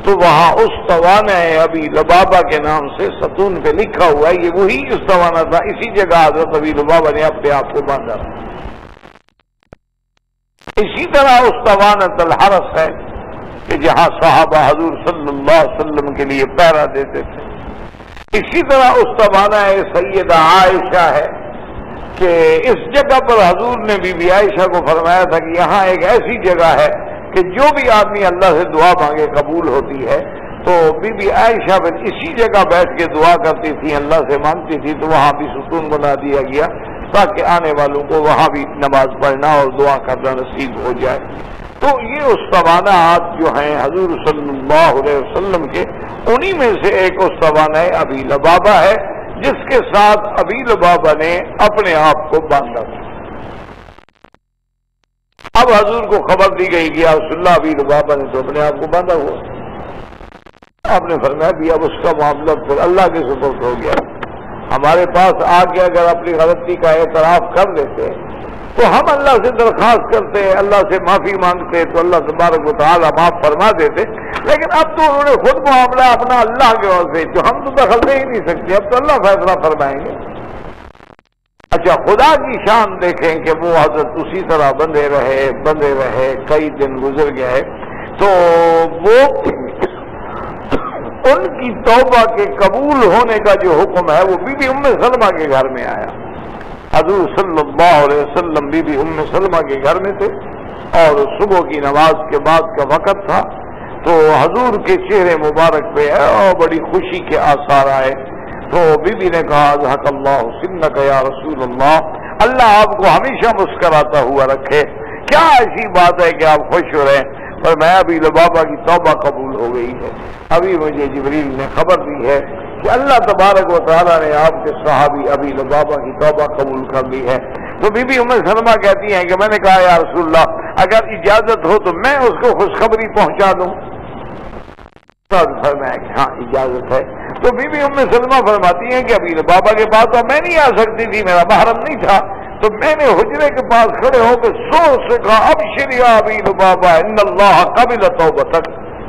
S1: تو وہاں استوانہ ابی لبابہ کے نام سے ستون پہ لکھا ہوا ہے، یہ وہی استوانہ تھا، اسی جگہ حضرت ابی لبابہ نے اپنے آپ کو باندھا۔ اسی طرح استوانۃ الحرس ہے کہ جہاں صحابہ حضور صلی اللہ علیہ وسلم کے لیے پہرا دیتے تھے۔ اسی طرح استوانہ سیدہ عائشہ ہے کہ اس جگہ پر حضور نے بی بی عائشہ کو فرمایا تھا کہ یہاں ایک ایسی جگہ ہے کہ جو بھی آدمی اللہ سے دعا مانگے قبول ہوتی ہے، تو بی بی عائشہ پھر اسی جگہ بیٹھ کے دعا کرتی تھی، اللہ سے مانگتی تھی، تو وہاں بھی ستون بنا دیا گیا تاکہ آنے والوں کو وہاں بھی نماز پڑھنا اور دعا کرنا نصیب ہو جائے۔ تو یہ استوانات جو ہیں حضور صلی اللہ علیہ وسلم کے، انہی میں سے ایک استوانہ ابی لبابہ ہے جس کے ساتھ ابی لبابہ نے اپنے آپ کو باندھا تھا۔ اب حضور کو خبر دی گئی کہ یا رسول اللہ ابی لبابہ نے تو اپنے آپ کو باندھا ہوا، آپ نے فرمایا بھی اب اس کا معاملہ پھر اللہ کے سپرد ہو گیا، ہمارے پاس آ کے اگر اپنی غلطی کا اعتراف کر دیتے تو ہم اللہ سے درخواست کرتے، اللہ سے معافی مانگتے تو اللہ تبارک و تعالی معاف فرما دیتے، لیکن اب تو انہوں نے خود معاملہ اپنا اللہ کے واسطے، جو ہم تو دخل دے ہی نہیں سکتے، اب تو اللہ فیصلہ فرمائیں گے۔ اچھا، خدا کی شان دیکھیں کہ وہ حضرت اسی طرح بندے رہے، کئی دن گزر گئے، تو وہ ان کی توبہ کے قبول ہونے کا جو حکم ہے وہ بی بی ام سلمہ کے گھر میں آیا۔ حضور صلی اللہ علیہ وسلم بی بی ام سلمہ کے گھر میں تھے اور صبح کی نماز کے بعد کا وقت تھا، تو حضور کے چہرے مبارک پہ بڑی خوشی کے آثار آئے، تو بی بی نے کہا اضحک اللہ سنک یا رسول اللہ، اللہ آپ کو ہمیشہ مسکراتا ہوا رکھے، کیا ایسی بات ہے کہ آپ خوش ہو رہے ہیں؟ پر میں ابی لبابہ کی توبہ قبول ہو گئی ہے، ابھی مجھے جبریل نے خبر دی ہے کہ اللہ تبارک و تعالیٰ نے آپ کے صحابی ابی لبابہ کی توبہ قبول کر لی ہے۔ تو بی بی ام سلمہ کہتی ہیں کہ میں نے کہا یا رسول اللہ اگر اجازت ہو تو میں اس کو خوشخبری پہنچا دوں؟ فرمایا کہ ہاں اجازت ہے۔ تو بی بی ام سلمہ فرماتی ہیں کہ ابی لبابہ کے پاس تو میں نہیں آ سکتی تھی، میرا محرم نہیں تھا، تو میں نے حجرے کے پاس کھڑے ہو کے زور سے کہا ابشر یا ابی لبابہ ان اللہ قبل توبتک،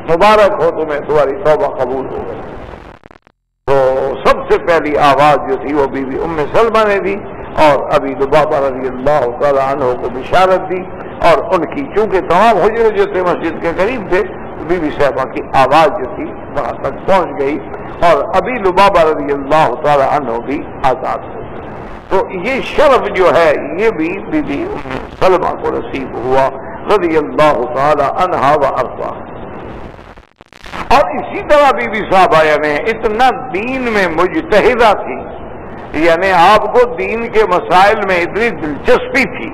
S1: مبارک ہو تمہیں، تمہاری توبہ قبول ہو گئی۔ تو سب سے پہلی آواز جو تھی وہ بی بی ام سلمہ نے دی اور ابی لبابہ رضی اللہ تعالی عنہ کو بشارت دی، اور ان کی چونکہ تمام حجرے جو تھے مسجد کے قریب تھے، بی بی صاحبہ کی آواز جو تھی وہاں تک پہنچ گئی اور ابی لبابہ رضی اللہ تعالی عنہ بھی آزاد ہو۔ تو یہ شرف جو ہے یہ بھی بی بی سلمہ کو نصیب ہوا رضی اللہ تعالی عنہا و ارضاہا۔ اور اسی طرح بی بی صاحبہ نے اتنا دین میں مجتہدہ تھی یعنی آپ کو دین کے مسائل میں اتنی دلچسپی تھی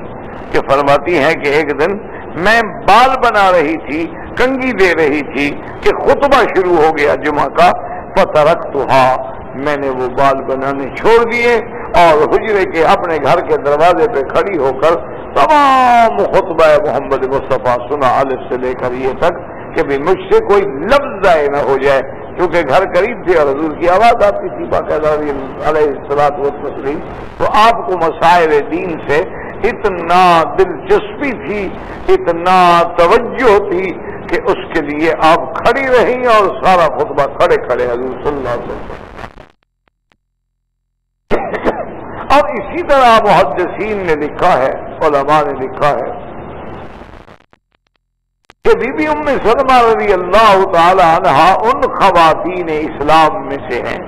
S1: کہ فرماتی ہیں کہ ایک دن میں بال بنا رہی تھی، کنگھی دے رہی تھی کہ خطبہ شروع ہو گیا جمعہ کا، فترکتھا، میں نے وہ بال بنانے چھوڑ دیے اور حجرے کے اپنے گھر کے دروازے پہ کھڑی ہو کر تمام خطبہ محمد مصطفیٰ سنا، الف سے لے کر یہ تک کہ بھی مجھ سے کوئی لفظ ضائع نہ ہو جائے، کیونکہ گھر قریب تھے اور حضور کی آواز آتی تھی باقاعدہ علیہ الصلوۃ والتسلیم۔ تو آپ کو مسائل دین سے اتنا دلچسپی تھی، اتنا توجہ تھی کہ اس کے لیے آپ کھڑی رہیں اور سارا خطبہ کھڑے کھڑے حضور صلی اللہ علیہ وسلم۔ اور اسی طرح محدثین نے لکھا ہے، علماء نے لکھا ہے کہ بی بی ام سلمہ رضی اللہ تعالی عنہا ان خواتین اسلام میں سے ہیں،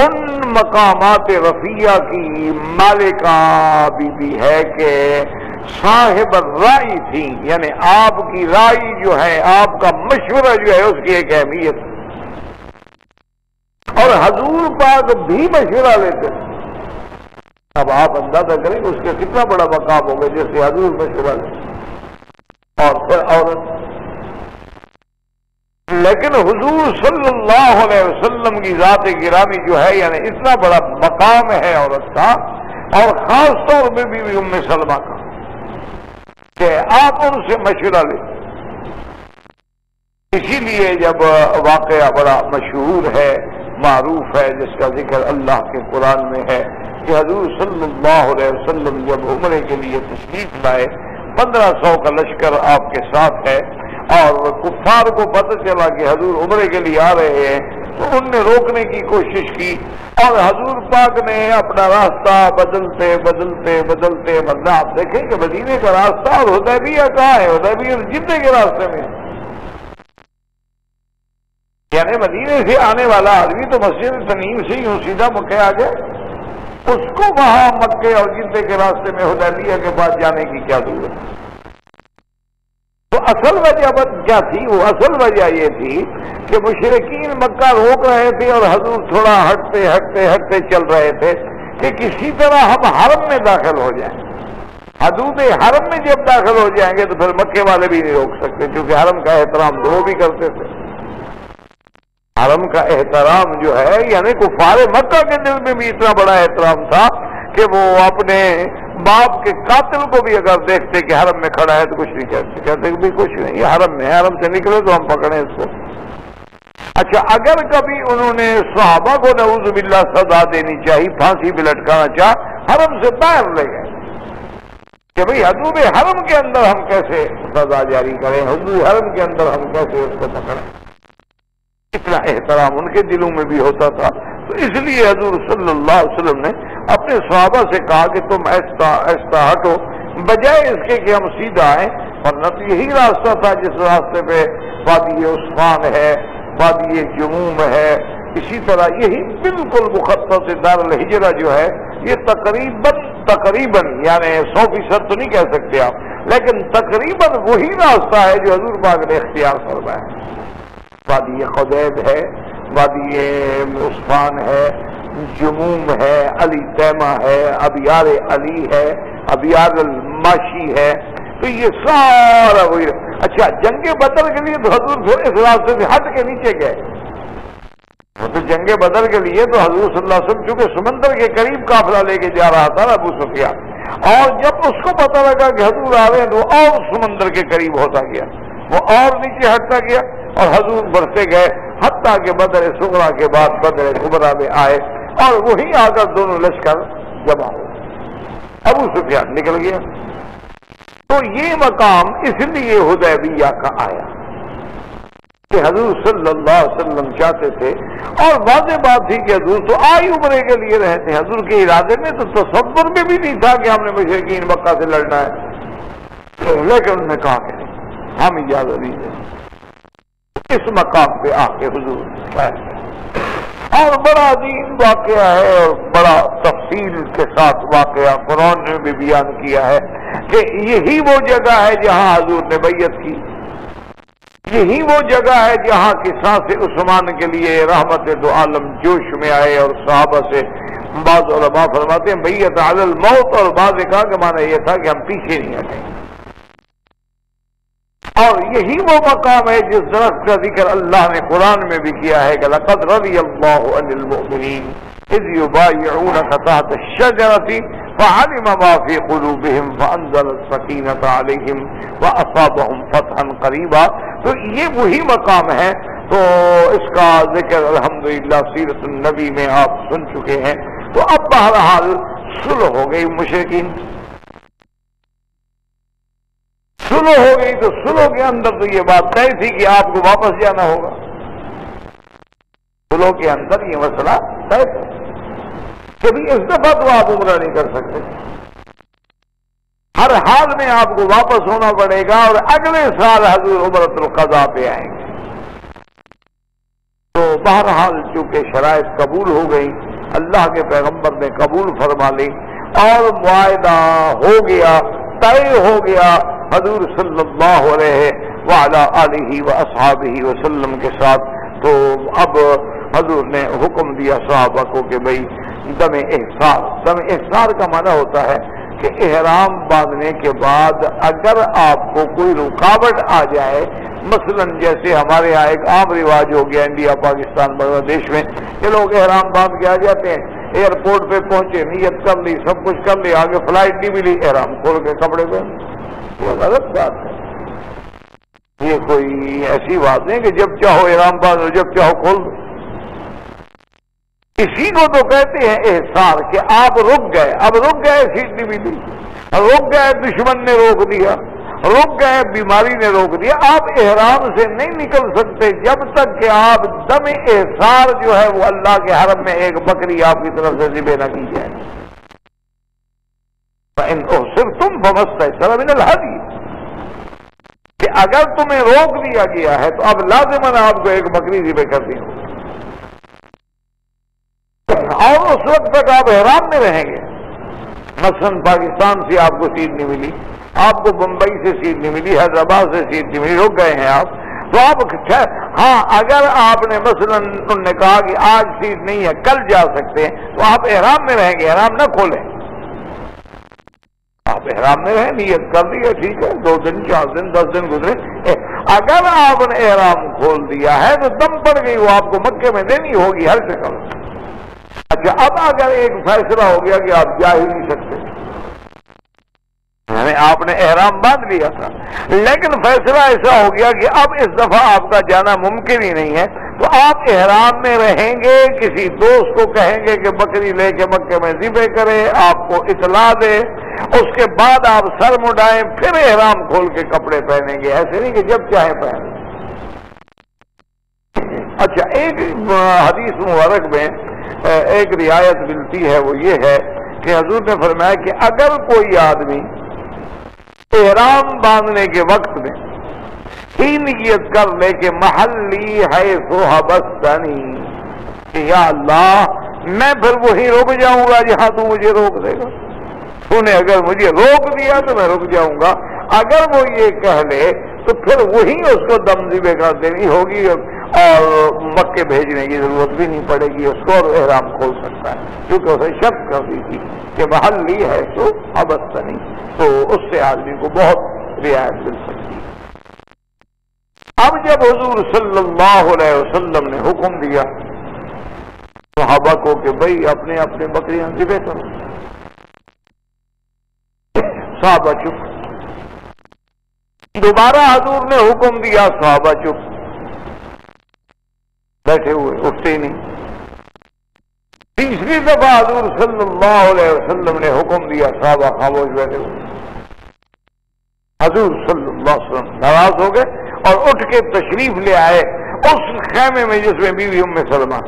S1: ان مقامات رفیع کی مالکہ بی بی ہے کہ صاحب الرائے تھی، یعنی آپ کی رائے جو ہے، آپ کا مشورہ جو ہے، اس کی ایک اہمیت، اور حضور پاک بھی مشورہ لیتے تھے۔ اب آپ اندازہ کریں کہ اس کا کتنا بڑا مقام ہوگا جیسے حضور مشورہ لے اور پھر عورت، لیکن حضور صلی اللہ علیہ وسلم کی ذات گرامی جو ہے، یعنی اتنا بڑا مقام ہے عورت کا، اور خاص طور پہ بی بی ام سلمہ کا، کہ آپ ان سے مشورہ لیں۔ اسی لیے جب واقعہ بڑا مشہور ہے، معروف ہے، جس کا ذکر اللہ کے قرآن میں ہے کہ حضور صلی اللہ علیہ وسلم جب عمرے کے لیے تشریف لائے، 1500 کا لشکر آپ کے ساتھ ہے، اور کفار کو پتہ چلا کہ حضور عمرے کے لیے آ رہے ہیں، تو ان نے روکنے کی کوشش کی، اور حضور پاک نے اپنا راستہ بدلتے بدلتے بدلتے، مطلب آپ دیکھیں کہ مدینے کا راستہ اور حدیبیہ کہاں ہے، حدیبیہ جدے کے راستے میں، یعنی مدینے سے آنے والا آدمی تو مسجد تنعیم سے یوں سیدھا مکے آ جائے، اس کو وہاں مکے اور جدے کے راستے میں حدیبیہ کے بعد جانے کی کیا ضرورت ہے؟ تو اصل وجہ کیا تھی؟ وہ اصل وجہ یہ تھی کہ مشرکین مکہ روک رہے تھے اور حضور تھوڑا ہٹتے ہٹتے ہٹتے چل رہے تھے کہ کسی طرح ہم حرم میں داخل ہو جائیں۔ حدود حرم میں جب داخل ہو جائیں گے تو پھر مکے والے بھی نہیں روک سکتے، کیونکہ حرم کا احترام تو وہ بھی کرتے تھے۔ حرم کا احترام جو ہے، یعنی کفار مکہ کے دل میں بھی اتنا بڑا احترام تھا کہ وہ اپنے باپ کے قاتل کو بھی اگر دیکھتے کہ حرم میں کھڑا ہے تو کچھ نہیں کہتے، کہتے کہ بھی کچھ نہیں، یہ حرم میں ہے، حرم سے نکلے تو ہم پکڑیں اس کو۔ اچھا، اگر کبھی انہوں نے صحابہ کو نعوذ باللہ سزا دینی چاہی، پھانسی بھی لٹکانا چاہ، حرم سے باہر لے گئے کہ بھئی حدود حرم کے اندر ہم کیسے سزا جاری کریں، حدود حرم کے اندر ہم کیسے اس کو پکڑیں۔ اتنا احترام ان کے دلوں میں بھی ہوتا تھا، تو اس لیے حضور صلی اللہ علیہ وسلم نے اپنے صحابہ سے کہا کہ تم ایسا ایسا ہٹو، بجائے اس کے کہ ہم سیدھا آئیں، ورنہ تو یہی راستہ تھا جس راستے پہ وادی عثمان ہے، وادی جموم ہے، اسی طرح یہی بالکل مخطط دار الہجرہ جو ہے، یہ تقریباً یعنی 100% تو نہیں کہہ سکتے آپ، لیکن تقریباً وہی راستہ ہے جو حضور پاک نے اختیار فرمایا۔ وادی خدیب ہے، وادی عثمان ہے، جموم ہے، علی تیمہ ہے، ابیار علی ہے، ابیار الماشی ہے، تو یہ سارا وہی۔ اچھا، جنگ بدر کے لیے تو حضور پھر اس راستے سے ہٹ کے نیچے گئے، وہ تو جنگ بدر کے لیے تو حضور صلی اللہ علیہ وسلم چونکہ سمندر کے قریب قافلہ لے کے جا رہا تھا ابو سفیان، اور جب اس کو پتہ لگا کہ حضور آ رہے ہیں تو اور سمندر کے قریب ہوتا گیا، وہ اور نیچے ہٹتا گیا، اور حضور بڑھتے گئے حتیٰ کہ بدر صغریٰ کے بعد بدر کبریٰ میں آئے، اور وہی آ کر دونوں لشکر جمع ہو، ابو سفیان نکل گیا۔ تو یہ مقام اس لیے حدیبیہ کا آیا کہ حضور صلی اللہ علیہ وسلم چاہتے تھے، اور واضح بات تھی کہ حضور تو آئی عمرے کے لیے رہے تھے، حضور کے ارادے میں تو تصور میں بھی نہیں تھا کہ ہم نے مشرکین مکہ سے لڑنا ہے، لیکن انہوں نے کہا کہ ہم اجازت نہیں دیں۔ اس مقام پہ آ کے حضور، اور بڑا عظیم واقعہ ہے اور بڑا تفصیل کے ساتھ واقعہ قرآن نے بھی بیان کیا ہے کہ یہی وہ جگہ ہے جہاں حضور نے بیعت کی، یہی وہ جگہ ہے جہاں کی سانس عثمان کے لیے رحمت دو عالم جوش میں آئے، اور صحابہ سے بعض علماء فرماتے ہیں بیعت علی الموت، اور بعض نے کہا کہ معنی یہ تھا کہ ہم پیچھے نہیں ہٹیں۔ اور یہی وہ مقام ہے جس درخت کا ذکر اللہ نے قرآن میں بھی کیا ہے کہ لقد رضی اللہ عن المؤمنین اذ یبایعونک تحت الشجرۃ فعلم ما فی قلوبہم فانزل السکینۃ علیہم واصابہم فتحا قریبا۔ تو یہ وہی مقام ہے۔ تو اس کا ذکر الحمدللہ سیرت النبی میں آپ سن چکے ہیں۔ تو اب بہرحال صلح ہو گئی، مشرکین صلح ہو گئی، تو صلح کے اندر تو یہ بات طے تھی کہ آپ کو واپس جانا ہوگا۔ صلح کے اندر یہ مسئلہ طے تھا کہ بھی اس دفعہ تو آپ عمرہ نہیں کر سکتے، ہر حال میں آپ کو واپس ہونا پڑے گا، اور اگلے سال حضور عمرۃ القضاء پہ آئیں گے۔ تو بہرحال چونکہ شرائط قبول ہو گئی، اللہ کے پیغمبر نے قبول فرما لی، اور معاہدہ ہو گیا، طے ہو گیا حضور صلی اللہ علیہ وعلی آلہ واصحابہ وسلم کے ساتھ۔ تو اب حضور نے حکم دیا صحابہ کو کہ بھئی دم احسار، دم احسار کا معنی ہوتا ہے کہ احرام باندھنے کے بعد اگر آپ کو کوئی رکاوٹ آ جائے، مثلا جیسے ہمارے ہاں ایک عام رواج ہو گیا انڈیا پاکستان بنگلہ دیش میں کہ لوگ احرام باندھ کے آ جاتے ہیں، ایئرپورٹ پہ پہنچے، نیت کر لی، سب کچھ کر لی، آگے فلائٹ نہیں ملی، احرام کھول کے کپڑے پہن۔ یہ غلط بات ہے، یہ کوئی ایسی بات نہیں کہ جب چاہو احرام باندھو، جب چاہو کھول دو۔ اسی کو تو کہتے ہیں احسار، کہ آپ رک گئے، اب رک گئے، سیٹ نہیں ملی، رک گئے، دشمن نے روک دیا، رک گئے، بیماری نے روک دیا، آپ احرام سے نہیں نکل سکتے جب تک کہ آپ دم احسار جو ہے وہ اللہ کے حرم میں ایک بکری آپ کی طرف سے ذبح نہ کی جائے۔ فَإِنْ أُحْصِرْتُمْ فَمَا اسْتَيْسَرَ مِنَ الْهَدْيِ، کہ اگر تمہیں روک دیا گیا ہے تو اب لازماً آپ کو ایک بکری ذبح کرنی ہوگی، اور اس وقت تک آپ احرام میں رہیں گے۔ مثلا پاکستان سے آپ کو سیٹ نہیں ملی، آپ کو بمبئی سے سیٹ نہیں ملی، حیدرآباد سے سیٹ نہیں ملی، رک گئے ہیں آپ، تو آپ ہاں اگر آپ نے مثلا انہوں نے کہا کہ آج سیٹ نہیں ہے، کل جا سکتے ہیں، تو آپ احرام میں رہیں گے، احرام نہ کھولیں، آپ احرام میں رہیں، نیت کر دی ہے، ٹھیک ہے، 2 دن 4 دن 10 دن گزرے، اگر آپ نے احرام کھول دیا ہے تو دم پڑ گئی، وہ آپ کو مکے میں دینی ہوگی ہر شکل۔ اچھا، اب اگر ایک فیصلہ ہو گیا کہ آپ جا ہی نہیں سکتے، یعنی آپ نے احرام باندھ لیا تھا لیکن فیصلہ ایسا ہو گیا کہ اب اس دفعہ آپ کا جانا ممکن ہی نہیں ہے، تو آپ احرام میں رہیں گے، کسی دوست کو کہیں گے کہ بکری لے کے مکے میں ذبح کرے، آپ کو اطلاع دے، اس کے بعد آپ سر مڈائیں، پھر احرام کھول کے کپڑے پہنیں گے، ایسے نہیں کہ جب چاہیں پہنیں۔ اچھا، ایک حدیث مبارک میں ایک رعایت ملتی ہے، وہ یہ ہے کہ حضور نے فرمایا کہ اگر کوئی آدمی احرام باندھنے کے وقت میں ہی نیت کر لے کہ محلی حیث حبستنی، کہ یا اللہ میں پھر وہیں رک جاؤں گا جہاں تو مجھے روک دے گا، تو نے اگر مجھے روک دیا تو میں رک جاؤں گا، اگر وہ یہ کہہ لے تو پھر وہیں اس کو دم ذبح کر دینی ہوگی، اور مکے بھیجنے کی ضرورت بھی نہیں پڑے گی اس کو، اور احرام کھول سکتا ہے، کیونکہ اسے شک کر دی تھی کہ محلی ہے تو حبستنی، تو اس سے آدمی کو بہت رعایت مل سکتی ہے۔ اب جب حضور صلی اللہ علیہ وسلم نے حکم دیا صحابہ کو کہ بھئی اپنے اپنے بکریاں ذبح کرو، صحابہ چپ، دوبارہ حضور نے حکم دیا، صحابہ چپ بیٹھے ہوئے، اٹھتے ہی نہیں، تیسری دفعہ حضور صلی اللہ علیہ وسلم نے حکم دیا، صحابہ خاموش بیٹھے ہوئے، حضور صلی اللہ علیہ وسلم ناراض ہو گئے اور اٹھ کے تشریف لے آئے اس خیمے میں جس میں بیوی ام سلمہ،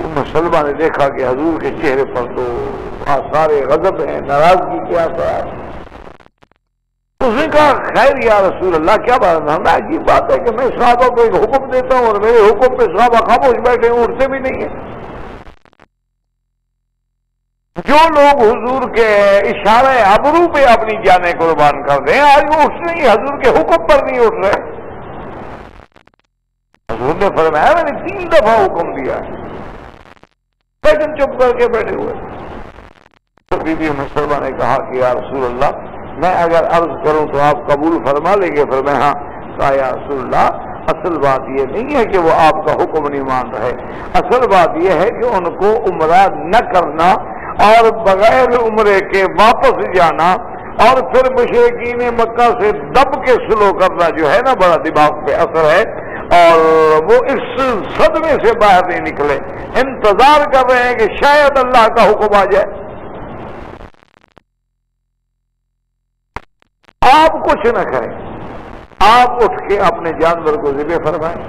S1: ام سلمہ نے دیکھا کہ حضور کے چہرے پر تو آثار غضب ہیں، ناراضگی کے آثار، اس نے کہا خیر یا رسول اللہ کیا بات ہے؟ عجیب بات ہے کہ میں صحابہ کو ایک حکم دیتا ہوں اور میرے حکم پہ صحابہ خاموش بیٹھے ہیں، اٹھتے بھی نہیں ہیں۔ جو لوگ حضور کے اشارے ابرو پہ اپنی جانیں قربان کر دیں، آج وہ اٹھ نہیں، حضور کے حکم پر نہیں اٹھ رہے۔ حضور نے فرمایا میں نے 3 دفعہ حکم دیا ہے، لیکن چپ کر کے بیٹھے ہوئے۔ تو بی بی ام سلمہ نے کہا کہ یا رسول اللہ میں اگر عرض کروں تو آپ قبول فرما لیں گے؟ فرمایا ہاں۔ کہا یا رسول اللہ اصل بات یہ نہیں ہے کہ وہ آپ کا حکم نہیں مان رہے، اصل بات یہ ہے کہ ان کو عمرہ نہ کرنا اور بغیر عمرے کے واپس جانا اور پھر مشرکین مکہ سے دب کے سلو کرنا جو ہے نا، بڑا دماغ پہ اثر ہے، اور وہ اس صدمے سے باہر نہیں نکلے، انتظار کر رہے ہیں کہ شاید اللہ کا حکم آ جائے۔ آپ کچھ نہ کریں، آپ اٹھ کے اپنے جانور کو ذبح فرمائیں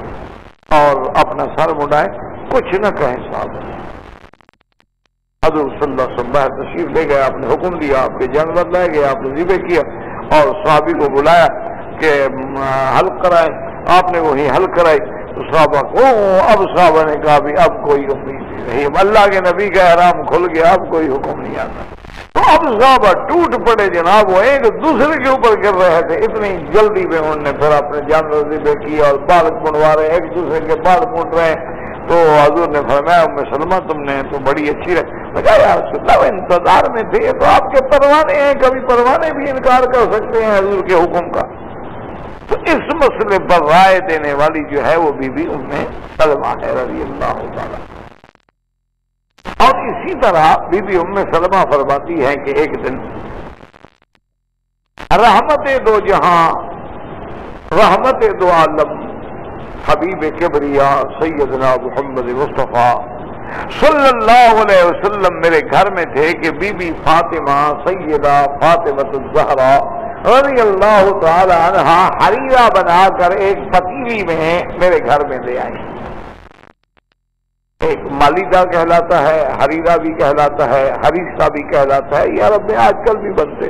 S1: اور اپنا سر مڈائیں، کچھ نہ کہیں صاحب۔ حضور صلی اللہ علیہ وسلم باہر تشریف لے گئے، آپ نے حکم دیا، آپ کے جانور لے گئے، آپ نے ذبح کیا اور صحابی کو بلایا کہ حلق کرائیں، آپ نے وہی حلق کرائی۔ تو صحابہ کو اب صحابہ نے کہا بھی اب کوئی امید نہیں، اللہ کے نبی کا احرام کھل گیا، اب کوئی حکم نہیں آتا۔ تو اب صحابہ ٹوٹ پڑے جناب، وہ ایک دوسرے کے اوپر گر رہے تھے، اتنی جلدی میں انہوں نے پھر اپنے جانور ذبح کیا اور بال منڈوا رہے، ایک دوسرے کے بال مونڈ رہے ہیں۔ تو حضور نے فرمایا ام سلمہ تم نے تو بڑی اچھی رہے، یا رسول اللہ وہ انتظار میں تھے، تو آپ کے پروانے ہیں، کبھی پروانے بھی انکار کر سکتے ہیں حضور کے حکم کا۔ تو اس مسئلے پر رائے دینے والی جو ہے وہ بی بی ام سلمہ ہے رضی اللہ تعالی۔ اور اسی طرح بی بی ام سلمہ فرماتی ہے کہ ایک دن رحمت دو جہاں، رحمت دو عالم، حبیب کبریا سیدنا محمد مصطفیٰ صلی اللہ علیہ وسلم میرے گھر میں تھے کہ بی بی فاطمہ سیدہ فاطمہ الزہرا رضی اللہ تعالی عنہا حریرہ بنا کر ایک پتیلی میں میرے گھر میں لے آئی۔ ایک مالیدہ کہلاتا ہے، حریرہ بھی کہلاتا ہے، حریصہ بھی کہلاتا ہے، یہ عرب میں آج کل بھی بنتے۔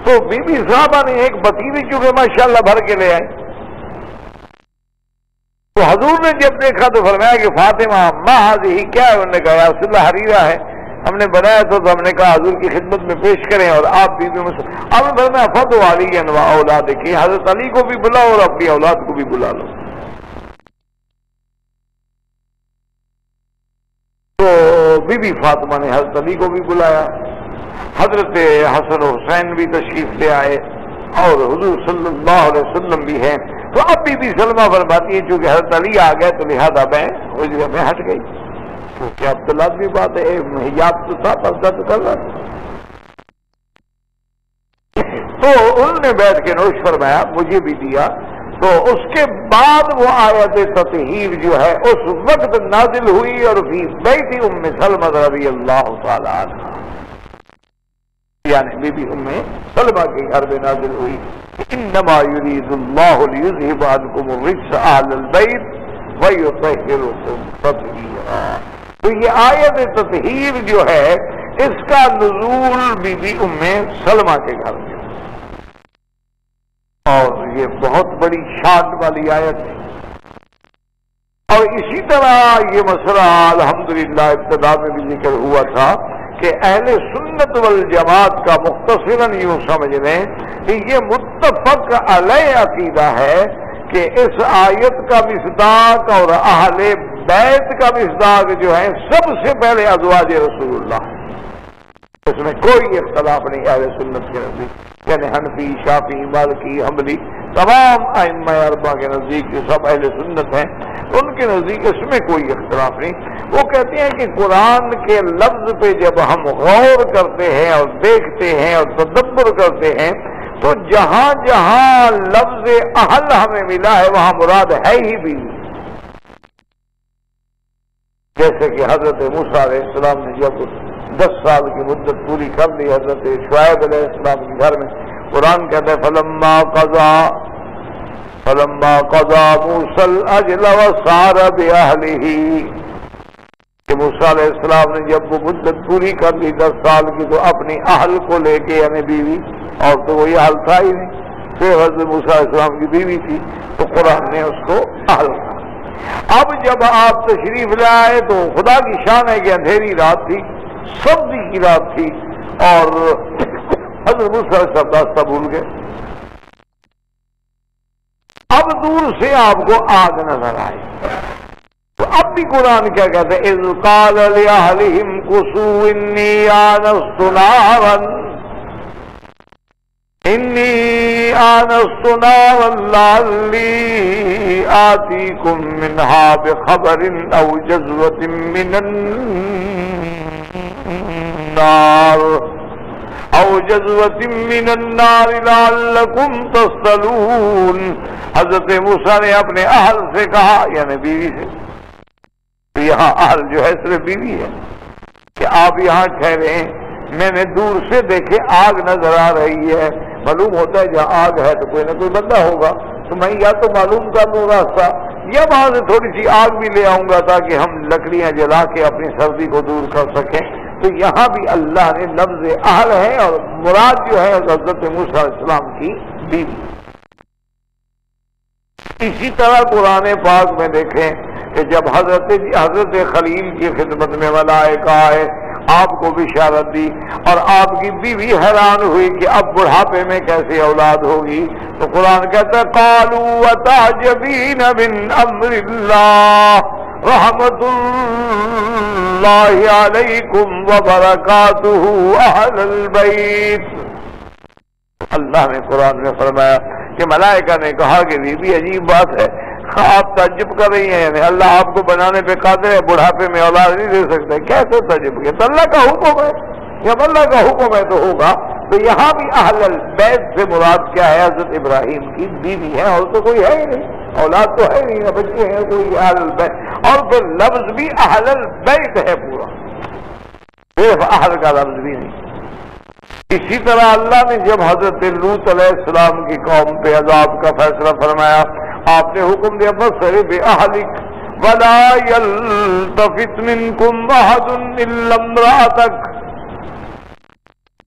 S1: تو بی بی صاحبہ نے ایک پتیلی چونکہ ماشاءاللہ بھر کے لے آئی، تو حضور نے جب دیکھا تو فرمایا کہ فاطمہ ما ہذہ کیا ہے؟ انہوں نے کہا یا رسول اللہ حریرہ ہے، ہم نے بنایا تو ہم نے کہا حضور کی خدمت میں پیش کریں اور آپ بی بی آپ نے فرمایا فضو علی و اولاد کی، حضرت علی کو بھی بلاؤ اور اپنی اولاد کو بھی بلا لو۔ تو بی بی فاطمہ نے حضرت علی کو بھی بلایا، حضرت حسن و حسین بھی تشریف لے آئے اور حضور صلی اللہ علیہ وسلم بھی ہیں۔ تو اب بی بی سلمہ فرماتی ہے چونکہ حضرت علی آ گئے تو لہذا میں حجرے میں ہٹ گئی، کیونکہ اب تو لازمی بات ہے، حجاب تو تھا، پردہ تو کر رہا تھا۔ تو انہوں نے بیٹھ کے نوش فرمایا، مجھے بھی دیا۔ تو اس کے بعد وہ آیت تطہیر جو ہے اس وقت نازل ہوئی اور فی بیت ام سلمہ رضی اللہ تعالی عنہ، یعنی بی بی ام سلمہ کے گھر میں نازل ہوئی، انما یرید اللہ لیذہب عنکم الرجس اہل البیت ویطہرکم تطہیرا۔ تو یہ آیت تطہیر جو ہے اس کا نزول بی بی ام سلمہ کے گھر میں، اور یہ بہت بڑی شان والی آیت ہے۔ اور اسی طرح یہ مسئلہ الحمدللہ ابتدا میں بھی ذکر ہوا تھا کہ اہل سنت والجماعت کا مختصراً یوں سمجھ لیں کہ یہ متفق علیہ عقیدہ ہے کہ اس آیت کا مصداق اور اہل بیت کا مصداق جو ہے سب سے پہلے ازواج رسول اللہ، اس میں کوئی اختلاف نہیں اہل سنت کے نزدیک، یعنی حنفی، شافعی، مالکی، حنبلی، تمام ائمہ اربعہ کے نزدیک جو سب اہل سنت ہیں ان کے نزدیک اس میں کوئی اختلاف نہیں۔ وہ کہتے ہیں کہ قرآن کے لفظ پہ جب ہم غور کرتے ہیں اور دیکھتے ہیں اور تدبر کرتے ہیں تو جہاں جہاں لفظ اہل ہمیں ملا ہے وہاں مراد ہے ہی بھی، جیسے کہ حضرت موسیٰ علیہ السلام نے جب 10 سال کی مدت پوری کر لی حضرت شعیب علیہ السلام کے گھر میں، قرآن کہتے ہیں فلما قضا موسیٰ الاجل وسار بأہلہ، کہ موسیٰ علیہ السلام نے جب وہ مدت پوری کر لی 10 سال کی تو اپنی اہل کو لے کے، یعنی بیوی، اور تو وہی اہل تھا ہی نہیں، پھر حضرت موسیٰ علیہ السلام کی بیوی تھی تو قرآن نے اس کو اہل کہا۔ اب جب آپ تشریف لے آئے تو خدا کی شان ہے کہ اندھیری رات تھی، سردی کی رات تھی، اور حضرت موسیٰ علیہ السلام راستہ بھول گئے۔ اب دور سے آپ کو آگ نظر آئی، تو اب بھی قرآن کیا کہتے ہیں، اذ قال لأہلہم کثوا انی آنست نارا لعلی آتیکم منہا بخبر او جزوة من النار لعلکم تصطلون۔ حضرت موسیٰ نے اپنے اہل سے کہا، یعنی بیوی سے، یہاں اہل جو ہے صرف بیوی ہے، کہ آپ یہاں ٹھہرے ہیں، میں نے دور سے دیکھے آگ نظر آ رہی ہے، معلوم ہوتا ہے جہاں آگ ہے تو کوئی نہ کوئی بندہ ہوگا، تو میں یا تو معلوم کر لوں راستہ یا وہاں سے تھوڑی سی آگ بھی لے آؤں گا تاکہ ہم لکڑیاں جلا کے اپنی سردی کو دور کر سکیں۔ تو یہاں بھی اللہ نے لفظ اہل ہے، اور مراد جو ہے حضرت موسیٰ علیہ السلام کی بیوی۔ اسی طرح قرآن پاک میں دیکھیں کہ جب حضرت خلیل کی خدمت میں ملائکہ آئے، آپ کو بشارت دی، اور آپ کی بیوی حیران ہوئی کہ اب بڑھاپے میں کیسے اولاد ہوگی، تو قرآن کہتا ہے قالوا وتعجبین من امر اللہ رحمت اللہ علیکم وبرکاتہ اہل البیت۔ اللہ نے قرآن میں فرمایا کہ ملائکہ نے کہا کہ بیوی عجیب بات ہے، آپ تعجب کر رہی ہیں، یعنی اللہ آپ کو بنانے پہ قادر ہے، بڑھاپے میں اولاد نہیں دے سکتا، کیسے تعجب کیا؟ تو اللہ کا حکم ہے، جب اللہ کا حکم ہے تو ہوگا۔ تو یہاں بھی اہل البیت سے مراد کیا ہے؟ حضرت ابراہیم کی بیوی ہے، اور تو کوئی ہے ہی نہیں، اولاد تو ہے ہی نہیں، بچے ہیں کوئی اہل البیت، اور پھر لفظ بھی اہل البیت ہے پورا، صرف اہل کا لفظ بھی نہیں۔ اسی طرح اللہ نے جب حضرت لوط علیہ السلام کی قوم پہ عذاب کا فیصلہ فرمایا، آپ نے حکم دیا بصر بأہلک ولا یلتفت منکم احد الا امرأتک۔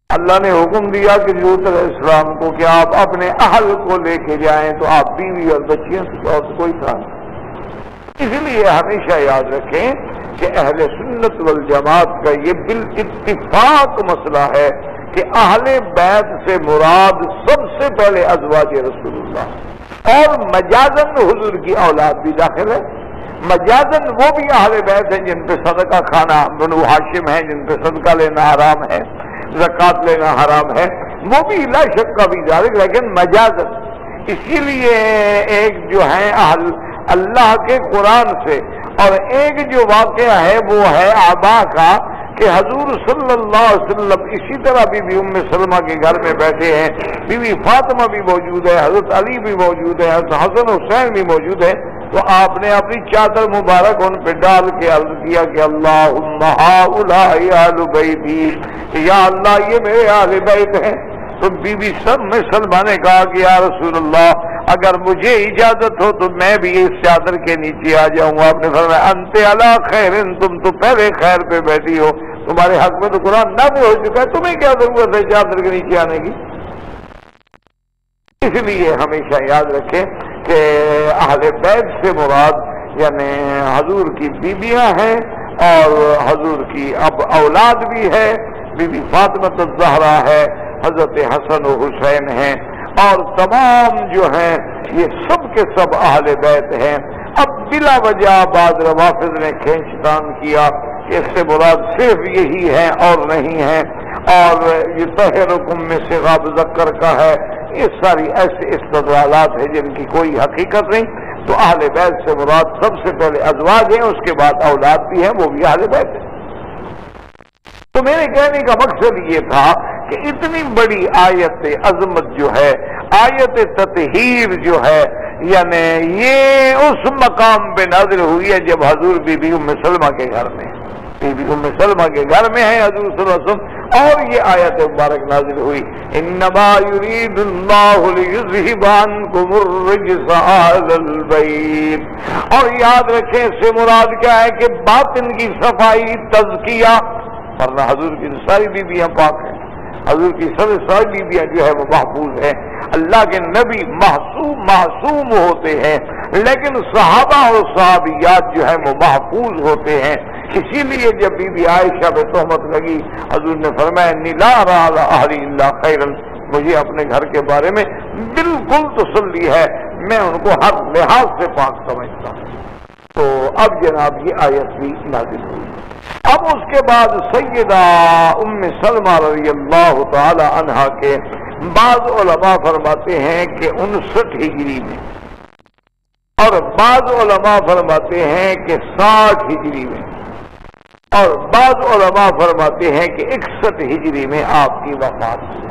S1: اللہ نے حکم دیا کہ لوط علیہ السلام کو کہ آپ اپنے اہل کو لے کے جائیں، تو آپ بیوی اور بچیوں سے اور کوئی تھا نہیں۔ اس لیے ہمیشہ یاد رکھیں کہ اہل سنت والجماعت کا یہ بالاتفاق مسئلہ ہے کہ اہل بیت سے مراد سب سے پہلے ازواج رسول اللہ، اور مجازن حضور کی اولاد بھی داخل ہے۔ مجازن وہ بھی اہل بیت ہیں جن پہ صدقہ کھانا بنو ہاشم ہے، جن پہ صدقہ لینا حرام ہے، زکوٰۃ لینا حرام ہے، وہ بھی لا شک کا بھی ذالک، لیکن مجازن۔ اسی لیے ایک جو ہے اہل اللہ کے قرآن سے، اور ایک جو واقعہ ہے وہ ہے آبا کا، کہ حضور صلی اللہ علیہ وسلم اسی طرح بی بی ام سلمہ کے گھر میں بیٹھے ہیں، بی بی فاطمہ بھی موجود ہے، حضرت علی بھی موجود ہے، حضرت حسن حسین بھی موجود ہے، تو آپ نے اپنی چادر مبارک ان پہ ڈال کے عرض کیا کہ اللہم ہؤلاء اہل بیتی، یا اللہ یہ میرے اہل بیت ہیں۔ تو بی بی سلمہ نے کہا کہ یا رسول اللہ اگر مجھے اجازت ہو تو میں بھی اس چادر کے نیچے آ جاؤں گا۔ آپ نے فرمایا انت علی خیر، تم تو پہلے خیر پہ بیٹھی ہو، تمہارے حق میں تو قرآن نازل ہو چکا ہے، تمہیں کیا ضرورت ہے چادر کے نیچے آنے کی؟ اس لیے ہمیشہ یاد رکھیں کہ اہل بیت سے مراد یعنی حضور کی بیویاں ہیں، اور حضور کی اب اولاد بھی ہے، بی بی فاطمہ الزہرا ہے، حضرت حسن و حسین ہیں، اور تمام جو ہیں یہ سب کے سب اہل بیت ہیں۔ اب بلا وجہ بعض روافض نے کھینچ تان کیا کہ اس سے مراد صرف یہی ہے اور نہیں ہے، اور یہ طاہرکم میں صیغہ مذکر کا ہے، یہ ساری ایسے استدلالات ہیں جن کی کوئی حقیقت نہیں۔ تو اہل بیت سے مراد سب سے پہلے ازواج ہیں، اس کے بعد اولاد بھی ہیں، وہ بھی اہل بیت ہیں۔ تو میرے کہنے کا مقصد یہ تھا کہ اتنی بڑی آیت عظمت جو ہے، آیت تطہیر جو ہے، یعنی یہ اس مقام پہ نازل ہوئی ہے جب حضور بی بی ام سلمہ کے گھر میں، بی بی ام سلمہ کے گھر میں ہے حضور صلی اللہ علیہ وسلم، اور یہ آیت مبارک نازل ہوئی انما یرید اللہ لیذہب عنکم الرجس اہل البیت۔ اور یاد رکھیں اس سے مراد کیا ہے کہ باطن کی صفائی، تزکیہ، ورنہ حضور کی ساری بیویاں پاک ہیں، حضور کی ساری بیویاں جو ہے وہ محفوظ ہیں، اللہ کے نبی معصوم ہوتے ہیں، لیکن صحابہ اور صحابیات جو ہے وہ محفوظ ہوتے ہیں. اسی لیے جب بی بی عائشہ پہ تہمت لگی حضور نے فرمایا انی لا ارى علی اہلی الا خیرا، مجھے اپنے گھر کے بارے میں بالکل تسلی ہے، میں ان کو ہر لحاظ سے پاک سمجھتا ہوں. تو اب جناب یہ آیت بھی نازل ہوئی. اب اس کے بعد سیدہ ام سلمہ رضی اللہ تعالی عنہا کے بعض علماء فرماتے ہیں کہ 59 ہجری میں، اور بعض علماء فرماتے ہیں کہ 60 ہجری میں، اور بعض علماء فرماتے ہیں کہ 61 ہجری میں آپ کی وفات ہوئی.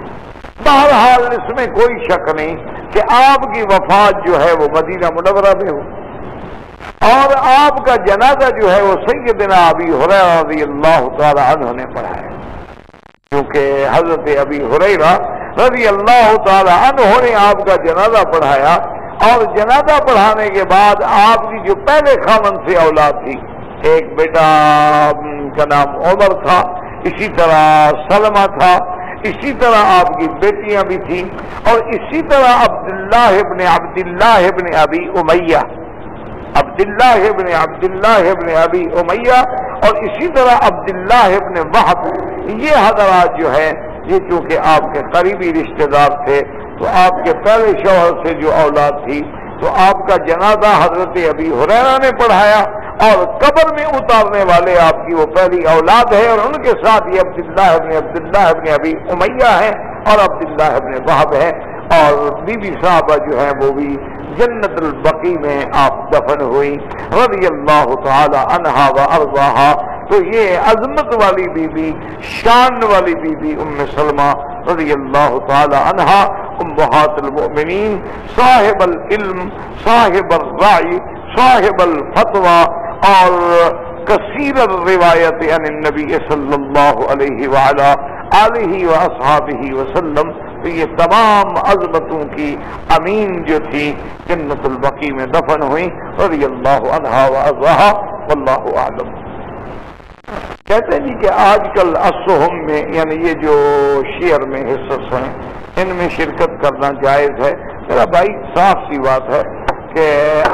S1: بہرحال اس میں کوئی شک نہیں کہ آپ کی وفات جو ہے وہ مدینہ منورہ میں ہو، اور آپ کا جنازہ جو ہے وہ سیدنا ابی ہریرہ رضی اللہ تعالی عنہ نے پڑھایا، کیونکہ حضرت ابی ہریرہ رضی اللہ تعالی عنہ نے آپ کا جنازہ پڑھایا. اور جنازہ پڑھانے کے بعد آپ کی جو پہلے خاوند سے اولاد تھی، ایک بیٹا کا نام عمر تھا، اسی طرح سلمہ تھا، اسی طرح آپ کی بیٹیاں بھی تھیں، اور اسی طرح عبداللہ ابن ابی امیہ، ابی امیہ، اور اسی طرح عبداللہ ابن وہب. یہ حضرات جو ہے یہ چونکہ آپ کے قریبی رشتہ دار تھے، تو آپ کے پہلے شوہر سے جو اولاد تھی، تو آپ کا جنازہ حضرت ابی ہریرہ نے پڑھایا، اور قبر میں اتارنے والے آپ کی وہ پہلی اولاد ہے، اور ان کے ساتھ یہ عبداللہ ابن ابی امیہ ہیں، اور عبداللہ ابن وہب ہیں، اور بی بی صاحبہ جو ہیں وہ بھی جنت البقیع میں آپ دفن ہوئی رضی اللہ تعالی عنہا و ارضاہا. تو یہ عظمت والی بی بی، شان والی بی بی ام سلمہ رضی اللہ تعالی عنہا امہات المؤمنین، صاحب العلم، صاحب الرأی، صاحب الفتوى، اور کثیر الروایت عن النبی صلی اللہ علیہ وعلا آلہ واصحابہ وسلم. تو یہ تمام عظمتوں کی امین جو تھی جنت البقیع میں دفن ہوئی رضی اللہ عنہا وارضاہا، واللہ اعلم. کہتے ہیں جی کہ آج کل اسہم میں، یعنی یہ جو شیئر میں حصص ہیں، ان میں شرکت کرنا جائز ہے. میرا بھائی صاف سی بات ہے کہ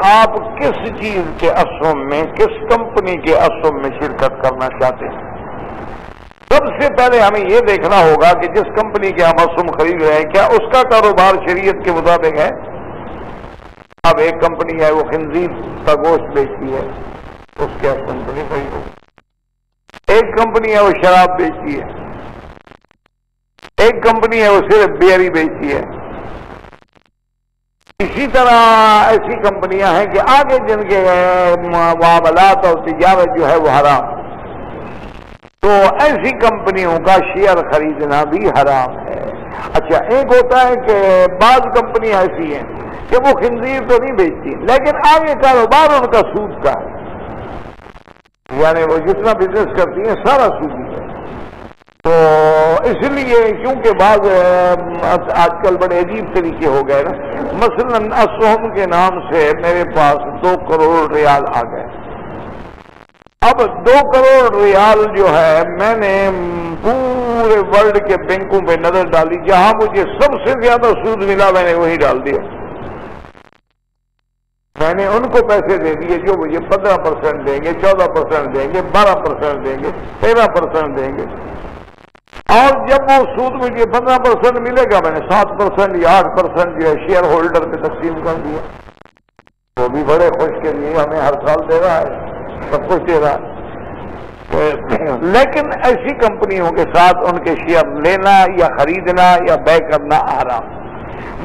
S1: آپ کس چیز کے اسہم میں، کس کمپنی کے اسہم میں شرکت کرنا چاہتے ہیں. سب سے پہلے ہمیں یہ دیکھنا ہوگا کہ جس کمپنی کے ہم اسہم خرید رہے ہیں کیا اس کا کاروبار شریعت کے مطابق ہے. اب ایک کمپنی ہے وہ خنزیر کا گوشت بیچتی ہے، اس کے کمپنی خریدو. ایک کمپنی ہے وہ شراب بیچتی ہے، ایک کمپنی ہے وہ صرف بیئری بیچتی ہے. اسی طرح ایسی کمپنیاں ہیں کہ آگے جن کے معاملات اور تجارت جو ہے وہ حرام، تو ایسی کمپنیوں کا شیئر خریدنا بھی حرام ہے. اچھا، ایک ہوتا ہے کہ بعض کمپنیاں ایسی ہیں کہ وہ خنزیر تو نہیں بیچتی لیکن آگے کاروبار ان کا سود کا ہے، یعنی وہ جتنا بزنس کرتی ہیں سارا سودی ہے. تو اس لیے کیونکہ بعض آج کل بڑے عجیب طریقے ہو گئے نا، مثلا اسہم کے نام سے میرے پاس 2 کروڑ ریال آ گئے. اب 2 کروڑ ریال جو ہے میں نے پورے ورلڈ کے بینکوں پہ نظر ڈالی، جہاں مجھے سب سے زیادہ سود ملا میں نے وہی ڈال دیا. میں نے ان کو پیسے دے دیے جو مجھے 15% دیں گے، 14% دیں گے، 12% دیں گے، 13% دیں گے. اور جب وہ سود مجھے 15% ملے گا میں نے 7% یا 8% جو ہے شیئر ہولڈر پہ تقسیم کر دیا. وہ بھی بڑے خوش کے لیے ہمیں ہر سال دے رہا ہے، سب کچھ دے رہا ہے. لیکن ایسی کمپنیوں کے ساتھ ان کے شیئر لینا یا خریدنا یا بے کرنا حرام.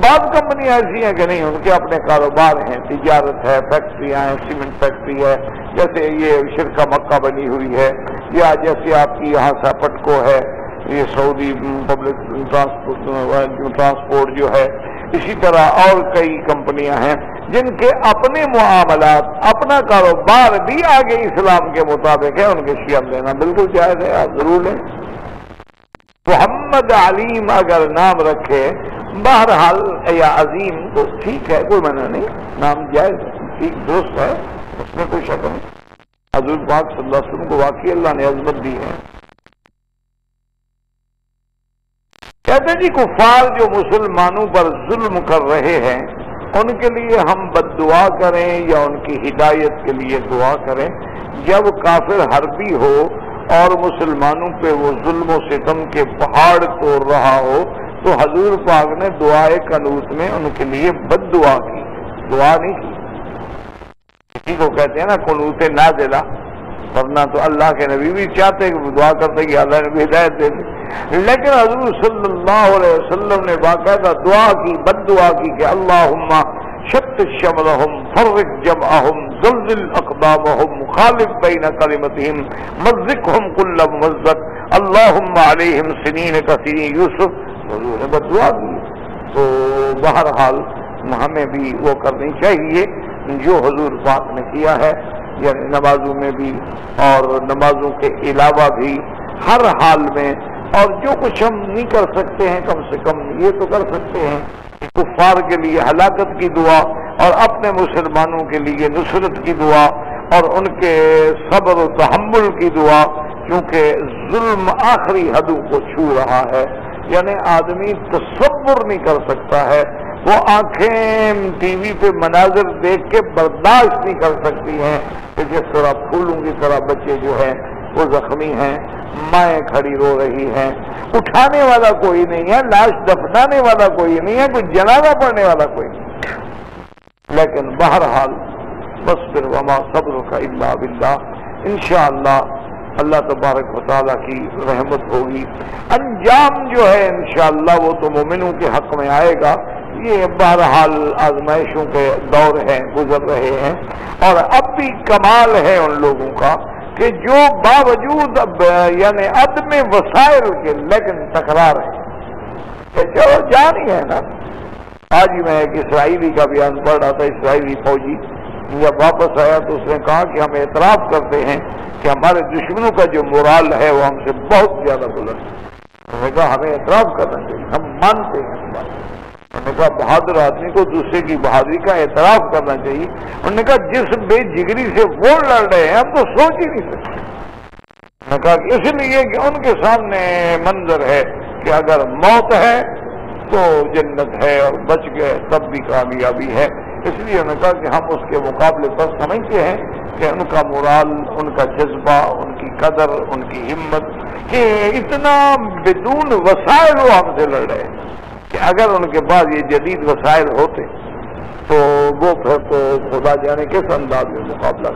S1: بعض کمپنیاں ایسی ہیں کہ نہیں، ان کے اپنے کاروبار ہیں، تجارت ہے، فیکٹریاں ہیں، سیمنٹ فیکٹری ہے، جیسے یہ شرکہ مکہ بنی ہوئی ہے، یا جیسے آپ کی یہاں ساپٹکو ہے، یہ سعودی پبلک ٹرانسپورٹ جو ہے. اسی طرح اور کئی کمپنیاں ہیں جن کے اپنے معاملات، اپنا کاروبار بھی آگے اسلام کے مطابق ہے، ان کے شیئر لینا بالکل جائز ہے، آپ ضرور لیں. محمد علیم اگر نام رکھے بہرحال یا عظیم تو ٹھیک ہے، کوئی منع نہیں، نام جائز ہے، ٹھیک درست ہے، اس میں کوئی شک نہیں. حضور پاک صلی اللہ علیہ وسلم کو واقعی اللہ نے عظمت دی ہے. کہتے جی کفار جو مسلمانوں پر ظلم کر رہے ہیں ان کے لیے ہم بد دعا کریں یا ان کی ہدایت کے لیے دعا کریں؟ جب کافر حربی ہو اور مسلمانوں پہ وہ ظلم و ستم کے پہاڑ توڑ رہا ہو تو حضور پاک نے دعائے قنوت میں ان کے لیے بد دعا کی، دعا نہیں کی۔ اسی کو کہتے ہیں نا قنوت نازلہ، ورنہ تو اللہ کے نبی بھی چاہتے کہ وہ دعا کرتے کہ اللہ نے ہدایت دے دے، لیکن حضور صلی اللہ علیہ وسلم نے باقاعدہ دعا کی، بد دعا کی کہ اللہم شتت شملہم فرق جمعہم زلزل اقدامہم خالف بین کلمتہم مزقہم کل ممزق اللہم علیہم سنین کسنی یوسف۔ حضور نے بد دعا کی۔ تو بہرحال ہمیں بھی وہ کرنی چاہیے جو حضور پاک نے کیا ہے، یعنی نمازوں میں بھی اور نمازوں کے علاوہ بھی ہر حال میں، اور جو کچھ ہم نہیں کر سکتے ہیں کم سے کم یہ تو کر سکتے ہیں، کفار کے لیے ہلاکت کی دعا اور اپنے مسلمانوں کے لیے نصرت کی دعا اور ان کے صبر و تحمل کی دعا، کیونکہ ظلم آخری حدوں کو چھو رہا ہے۔ یعنی آدمی تصور نہیں کر سکتا ہے، وہ آنکھیں ٹی وی پہ مناظر دیکھ کے برداشت نہیں کر سکتی ہیں کہ جس طرح پھولوں کی طرح بچے جو ہیں وہ زخمی ہیں، مائیں کھڑی رو رہی ہیں، اٹھانے والا کوئی نہیں ہے، لاش دفنانے والا کوئی نہیں ہے، کوئی جنازہ پڑھنے والا کوئی نہیں۔ لیکن بہرحال فاصبر وما صبرک الا باللہ، انشاءاللہ اللہ تبارک و تعالیٰ کی رحمت ہوگی، انجام جو ہے انشاءاللہ وہ تو مومنوں کے حق میں آئے گا۔ یہ بہرحال آزمائشوں کے دور ہیں، گزر رہے ہیں، اور اب بھی کمال ہے ان لوگوں کا کہ جو باوجود یعنی عدم وسائل کے لیکن تکرار ہے کہ چلو جان ہی ہے نا۔ آج ہی میں ایک اسرائیلی کا بیان پڑھ رہا تھا، اسرائیلی فوجی جب واپس آیا تو اس نے کہا کہ ہم اعتراف کرتے ہیں کہ ہمارے دشمنوں کا جو مورال ہے وہ ہم سے بہت زیادہ بلند ہے۔ انہوں نے کہا ہمیں اعتراف کرنا چاہیے، ہم مانتے ہیں اس بات۔ انہوں نے کہا بہادر آدمی کو دوسرے کی بہادری کا اعتراف کرنا چاہیے۔ انہوں نے کہا جس بے جگری سے وہ لڑ رہے ہیں ہم تو سوچ ہی نہیں سکتے۔ انہوں نے کہا کہ اس لیے کہ ان کے سامنے منظر ہے کہ اگر موت ہے تو جنت ہے اور بچ گئے تب بھی کامیابی ہے۔ اس لیے انہوں نے کہا کہ ہم اس کے مقابلے پر سمجھتے ہیں کہ ان کا مورال، ان کا جذبہ، ان کی قدر، ان کی ہمت کہ اتنا بدون وسائل وہ ہم سے لڑ رہے ہیں کہ اگر ان کے پاس یہ جدید وسائل ہوتے تو وہ پھر تو خدا جانے کس انداز میں مقابلہ